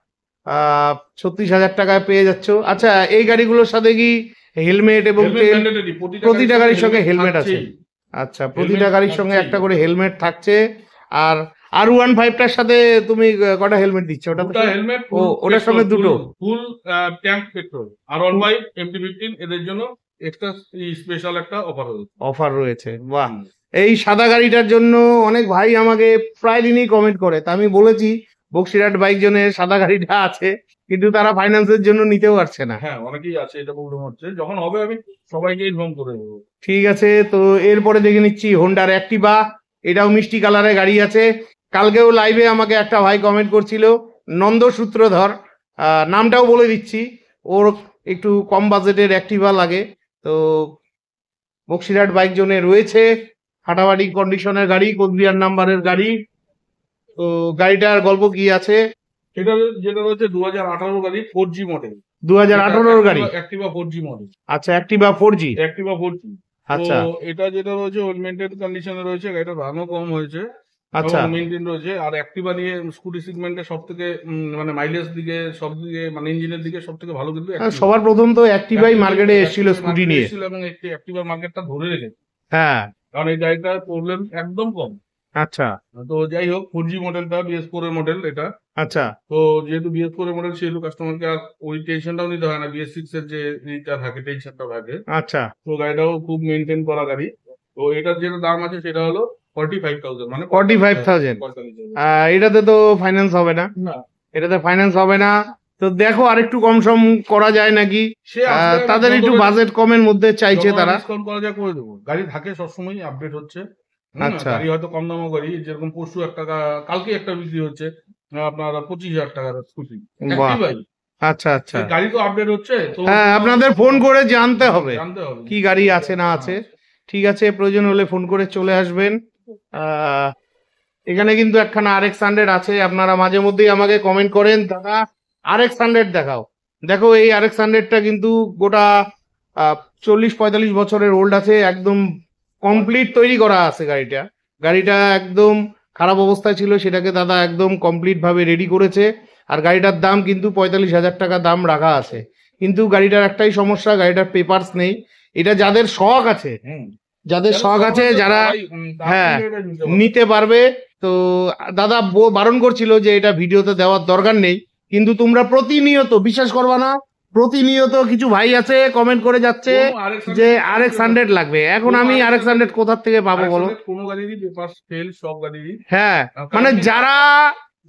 36,000 টাকায় পেয়ে যাচ্ছ। আচ্ছা, এই গাড়িগুলোর সাথে কি হেলমেট এবং Helmet তেল? mandatory, প্রতিটা গাড়ির সঙ্গে হেলমেট আছে? থাকছেই। আচ্ছা, প্রতিটা Helmet গাড়ির সঙ্গে থাকছেই। একটা করে হেলমেট থাকছে। আর R15টার সাথে তুমি কটা হেলমেট দিচ্ছ? ওটা দুটো হেলমেট, ও, ওটার সঙ্গে দুটো? Full tank petrol. আর R15 MT-15 এদের জন্য এক্সট্রা স্পেশাল একটা অফার হচ্ছে। অফার রয়েছে। বাহ, এই সাদা গাড়িটার জন্য অনেক ভাই আমাকে প্রায় দিনই কমেন্ট করে, তা আমি বলেছি বক্সিরহাট বাইক জোনে সাদা গাড়িটা আছে, কিন্তু তারা ফাইন্যান্সের জন্য নিতেও পারছে না। হ্যাঁ, অনেকেই আছে, এটা প্রবলেম হচ্ছে। যখন হবে আমি সবাইকে ইনফর্ম করে দেবো। ঠিক আছে, তো এরপরে দেখে নিচ্ছি হোন্ডার অ্যাক্টিভা। এটাও মিষ্টি কালারের গাড়ি আছে। কালকেও লাইভে আমাকে একটা ভাই কমেন্ট করছিল, নন্দ সূত্রধর, নামটাও বলে দিচ্ছি, ওর একটু কম বাজেটের অ্যাক্টিভা লাগে। তো বক্সিরহাট বাইক জোনে রয়েছে, ফাটাফাটি কন্ডিশনের গাড়ি, কোচবিহার নাম্বারের গাড়ি। তো গাড়িটার গল্প কি আছে? এটা যেটা রয়েছে 2018 গাড়ি, 4G মডেল। 2018 গাড়ি। Activa 4G model. আচ্ছা, অ্যাক্টিভা 4G। অ্যাক্টিভা 4G। আচ্ছা তো এটা যেটা রয়েছে ওয়েল মেইনটেইন কন্ডিশনে রয়েছে, গাড়িটা রানও কম হয়েছে, আচ্ছা মেইনটেইন রয়েছে। আর অ্যাক্টিভা নিয়ে স্কুটি সেগমেন্টে সব থেকে মানে মাইলেজ দিকে, সব দিকে, মানে ইঞ্জিনের দিকে সব থেকে ভালো কিন্তু Activa। সবার প্রথম তো অ্যাক্টিভাই মার্কেটে এসেছিল স্কুটি নিয়ে। এসেছিল এবং একটি অ্যাক্টিভার মার্কেটটা ধরে রেখেছে, হ্যাঁ, কারণ এই গাড়িটার প্রবলেম একদম কম। আচ্ছা তো যাই হোক, 4G মডেলটা BS4 এর মডেল এটা। আচ্ছা তো যেহেতু BS4 এর মডেল, সেহেতু কাস্টমারকে আর ওই টেনশনটাও নিতে হয় না, BS6 এর যে ইটা থাকে, টেনশনটাও থাকে। আচ্ছা। তো গাড়িটাও খুব মেনটেন করা গাড়ি। তো এটার যেটা দাম আছে সেটা হলো 45,000, মানে 45,000। 45,000। এটাতে তো ফাইন্যান্স হবে না? না, এটাতে ফাইন্যান্স হবে না। তো দেখো আরেকটু কম সম করা যায় নাকি? সে আসলে তাদের একটু বাজেট কমের মধ্যে চাইছে তারা। ডিসকাউন্ট করা যায়, করে দেবো। গাড়ি থাকে সবসময় আপডেট হচ্ছে, আচ্ছা। গাড়ি হয়তো কম দামও গাড়ি, যেরকম পরশু একটা কালকে একটা বিক্রি হচ্ছে আপনার 25,000 টাকার স্কুটি। বাহ। ভাই আচ্ছা আচ্ছা। গাড়ি তো আপডেট হচ্ছে, তো হ্যাঁ, আপনাদের ফোন করে জানতে হবে জানতে হবে কি গাড়ি আছে না আছে। ঠিক আছে, প্রয়োজন হলে ফোন করে চলে আসবেন। এখানে কিন্তু একখানা RX 100 আছে, আপনারা মাঝে মধ্যেই আমাকে কমেন্ট করেন দাদা RX 100 দেখাও। দেখো এই RX 100টা কিন্তু গোটা 40-45 বছরের ওল্ড আছে, একদম কমপ্লিট তৈরি করা আছে গাড়িটা। গাড়িটা একদম খারাপ অবস্থায় ছিল, সেটাকে দাদা একদম কমপ্লিট ভাবে রেডি করেছে। আর গাড়িটার দাম কিন্তু 45,000 টাকা দাম রাখা আছে। কিন্তু গাড়িটার একটাই সমস্যা, গাড়িটার পেপারস নেই। এটা যাদের শখ আছে, যাদের শখ আছে, যারা হ্যাঁ নিতে পারবে। তো দাদা বারণ করছিল যে এটা ভিডিওতে দেওয়ার দরকার নেই, কিন্তু তোমরা প্রতিনিয়ত, বিশ্বাস করবা না, প্রতিনিয়ত কিছু ভাই আছে কমেন্ট করে যাচ্ছে যে RX 100 লাগবে। এখন আমি RX 100 কোথা থেকে পাবো বলো? কোনো গাড়িরই পেপার ফেল, সব গাড়িরই। হ্যাঁ, মানে যারা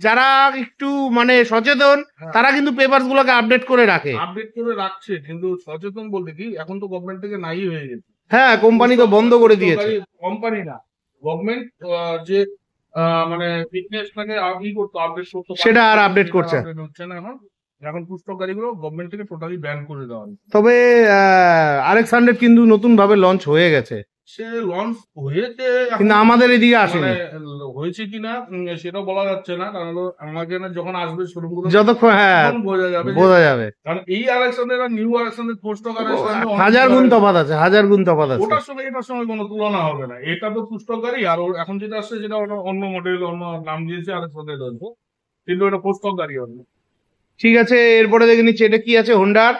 যারা একটু মানে সচেতন, তারা কিন্তু পেপারস গুলোকে আপডেট করে রাখে, আপডেট করে রাখছে। কিন্তু সচেতন বলতে কি, এখন তো গভর্নমেন্ট থেকে নাই হয়ে গেছে। হ্যাঁ, কোম্পানি তো বন্ধ করে দিয়েছে। কোম্পানি না, গভর্নমেন্ট যে মানে ফিটনেসটাকে করতো, আপডেট করতো, সেটা আর আপডেট করছে হচ্ছে না। এখন পুস্তক গাড়িগুলো গভর্নমেন্ট থেকে টোটালি ব্যান করে দেওয়া হয়েছে। তবে RX 100 কিন্তু নতুন ভাবে লঞ্চ হয়ে গেছে, সে লঞ্চ হয়েছে, কিন্তু আমাদের এদিকে আসেনি। হয়েছে কিনা সেটাও বলা যাচ্ছে না, কারণ আমাকে যখন আসবে শোরুম গুলো যতক্ষণ হ্যাঁ বোঝা যাবে। কারণ এই RX100 আর নিউ RX100 পুস্তক হাজার গুণ তফাৎ আছে, হাজার গুণ তফাৎ আছে। ওটার সঙ্গে এটার সঙ্গে কোনো তুলনা হবে না। এটা তো পুস্তক গাড়ি, আর এখন যেটা আসছে যেটা অন্য মডেল, অন্য নাম দিয়েছে RX100, কিন্তু এটা পুস্তক গাড়ি হবে। ঠিক আছে, এরপরে দেখে নিচ্ছি এটা কি আছে, হোন্ডার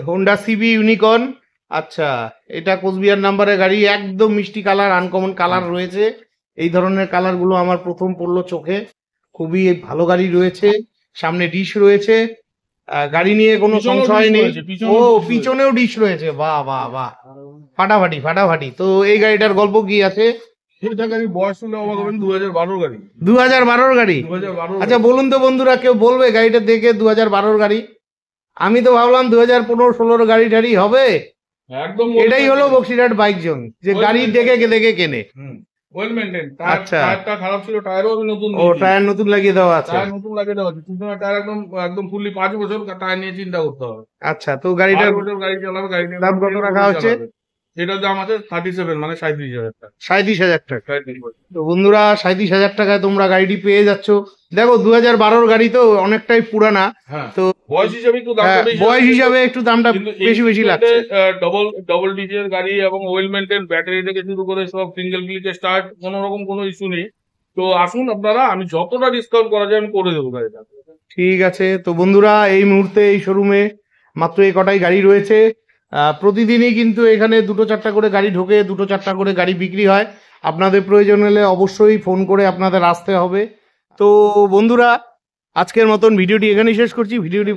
হোন্ডা সিবি ইউনিকর্ন। আচ্ছা, এটা কোচবিহার নাম্বারের গাড়ি, একদম মিষ্টি কালার, আনকমন কালার রয়েছে। এই ধরনের কালার গুলো আমার প্রথম পড়লো চোখে, খুবই ভালো গাড়ি রয়েছে। সামনে ডিশ রয়েছে, গাড়ি নিয়ে কোনো সংশয় নেই। ও পিছনেও ডিশ রয়েছে, বাহ বাহ বাহ, ফাটাফাটি ফাটাফাটি। তো এই গাড়িটার গল্প কি আছে? এটা গাড়ি বয়স হলে অবাক হবেন, 2012 গাড়ি। 2012 গাড়ি? আচ্ছা বলুন তো বন্ধুরা, কেউ বলবে গাড়িটা দেখে 2012 গাড়ি? আমি তো ভাবলাম 2015-16 গাড়ি টাড়ি হবে। একদম এটাই হলো বক্সিরহাট বাইক জোন, যে গাড়ি দেখে দেখে কেনে। Well maintain. আচ্ছা, টায়ারটা খারাপ ছিল, টায়ারও আমি নতুন ও টায়ার নতুন লাগিয়ে দেওয়া আছে। টায়ার নতুন লাগিয়ে দেওয়া আছে, কিন্তু টায়ার একদম একদম ফুললি 5 বছর টায়ার নিয়ে চিন্তা করতে হবে। আচ্ছা, তো গাড়িটার গাড়ি চালাবে, গাড়ি দাম কত রাখা হচ্ছে? এটার দাম আছে 37, মানে 37,000 টাকা। 37,000 টাকা। তো বন্ধুরা 37,000 টাকায় তোমরা গাড়িটি পেয়ে যাচ্ছ। দেখো 2012 গাড়ি তো অনেকটাই পুরানা, তো বয়স হিসাবে একটু দামটা বেশি, বয়স হিসাবে একটু দামটা বেশি লাগছে। ডবল ডিজেল গাড়ি এবং ওয়েল মেইনটেইন, ব্যাটারি থেকে শুরু করে সব সিঙ্গেল ক্লিকে স্টার্ট, কোনো রকম কোনো ইস্যু নেই। তো আসুন আপনারা, আমি যতটা ডিসকাউন্ট করা যায় আমি করে দেবো গাড়িটা। ঠিক আছে, তো বন্ধুরা এই মুহূর্তে এই শোরুমে মাত্র এই কটাই গাড়ি রয়েছে। প্রতিদিনই কিন্তু এখানে 2-4টা করে গাড়ি ঢোকে, 2-4টা করে গাড়ি বিক্রি হয়। আপনাদের প্রয়োজন হলে অবশ্যই ফোন করে আপনাদের আসতে হবে। তো বন্ধুরা আজকের মতন ভিডিওটি এখানেই শেষ করছি। ভিডিওটি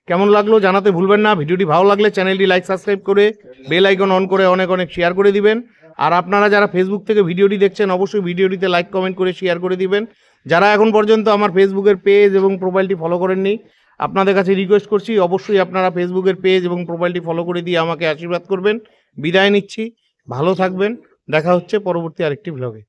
কেমন লাগলো জানাতে ভুলবেন না। ভিডিওটি ভালো লাগলে চ্যানেলটি লাইক সাবস্ক্রাইব করে বেল আইকন অন করে অনেক অনেক শেয়ার করে দিবেন। আর আপনারা যারা ফেসবুক থেকে ভিডিওটি দেখছেন অবশ্যই ভিডিওটিতে লাইক কমেন্ট করে শেয়ার করে দিবেন। যারা এখন পর্যন্ত আমার ফেসবুকের পেজ এবং প্রোফাইলটি ফলো করেননি, আপনাদের কাছে রিকোয়েস্ট করছি অবশ্যই আপনারা ফেসবুকের পেজ এবং প্রোফাইলটি ফলো করে দিয়ে আমাকে আশীর্বাদ করবেন। বিদায় নিচ্ছি, ভালো থাকবেন, দেখা হচ্ছে পরবর্তী আরেকটি ব্লগে।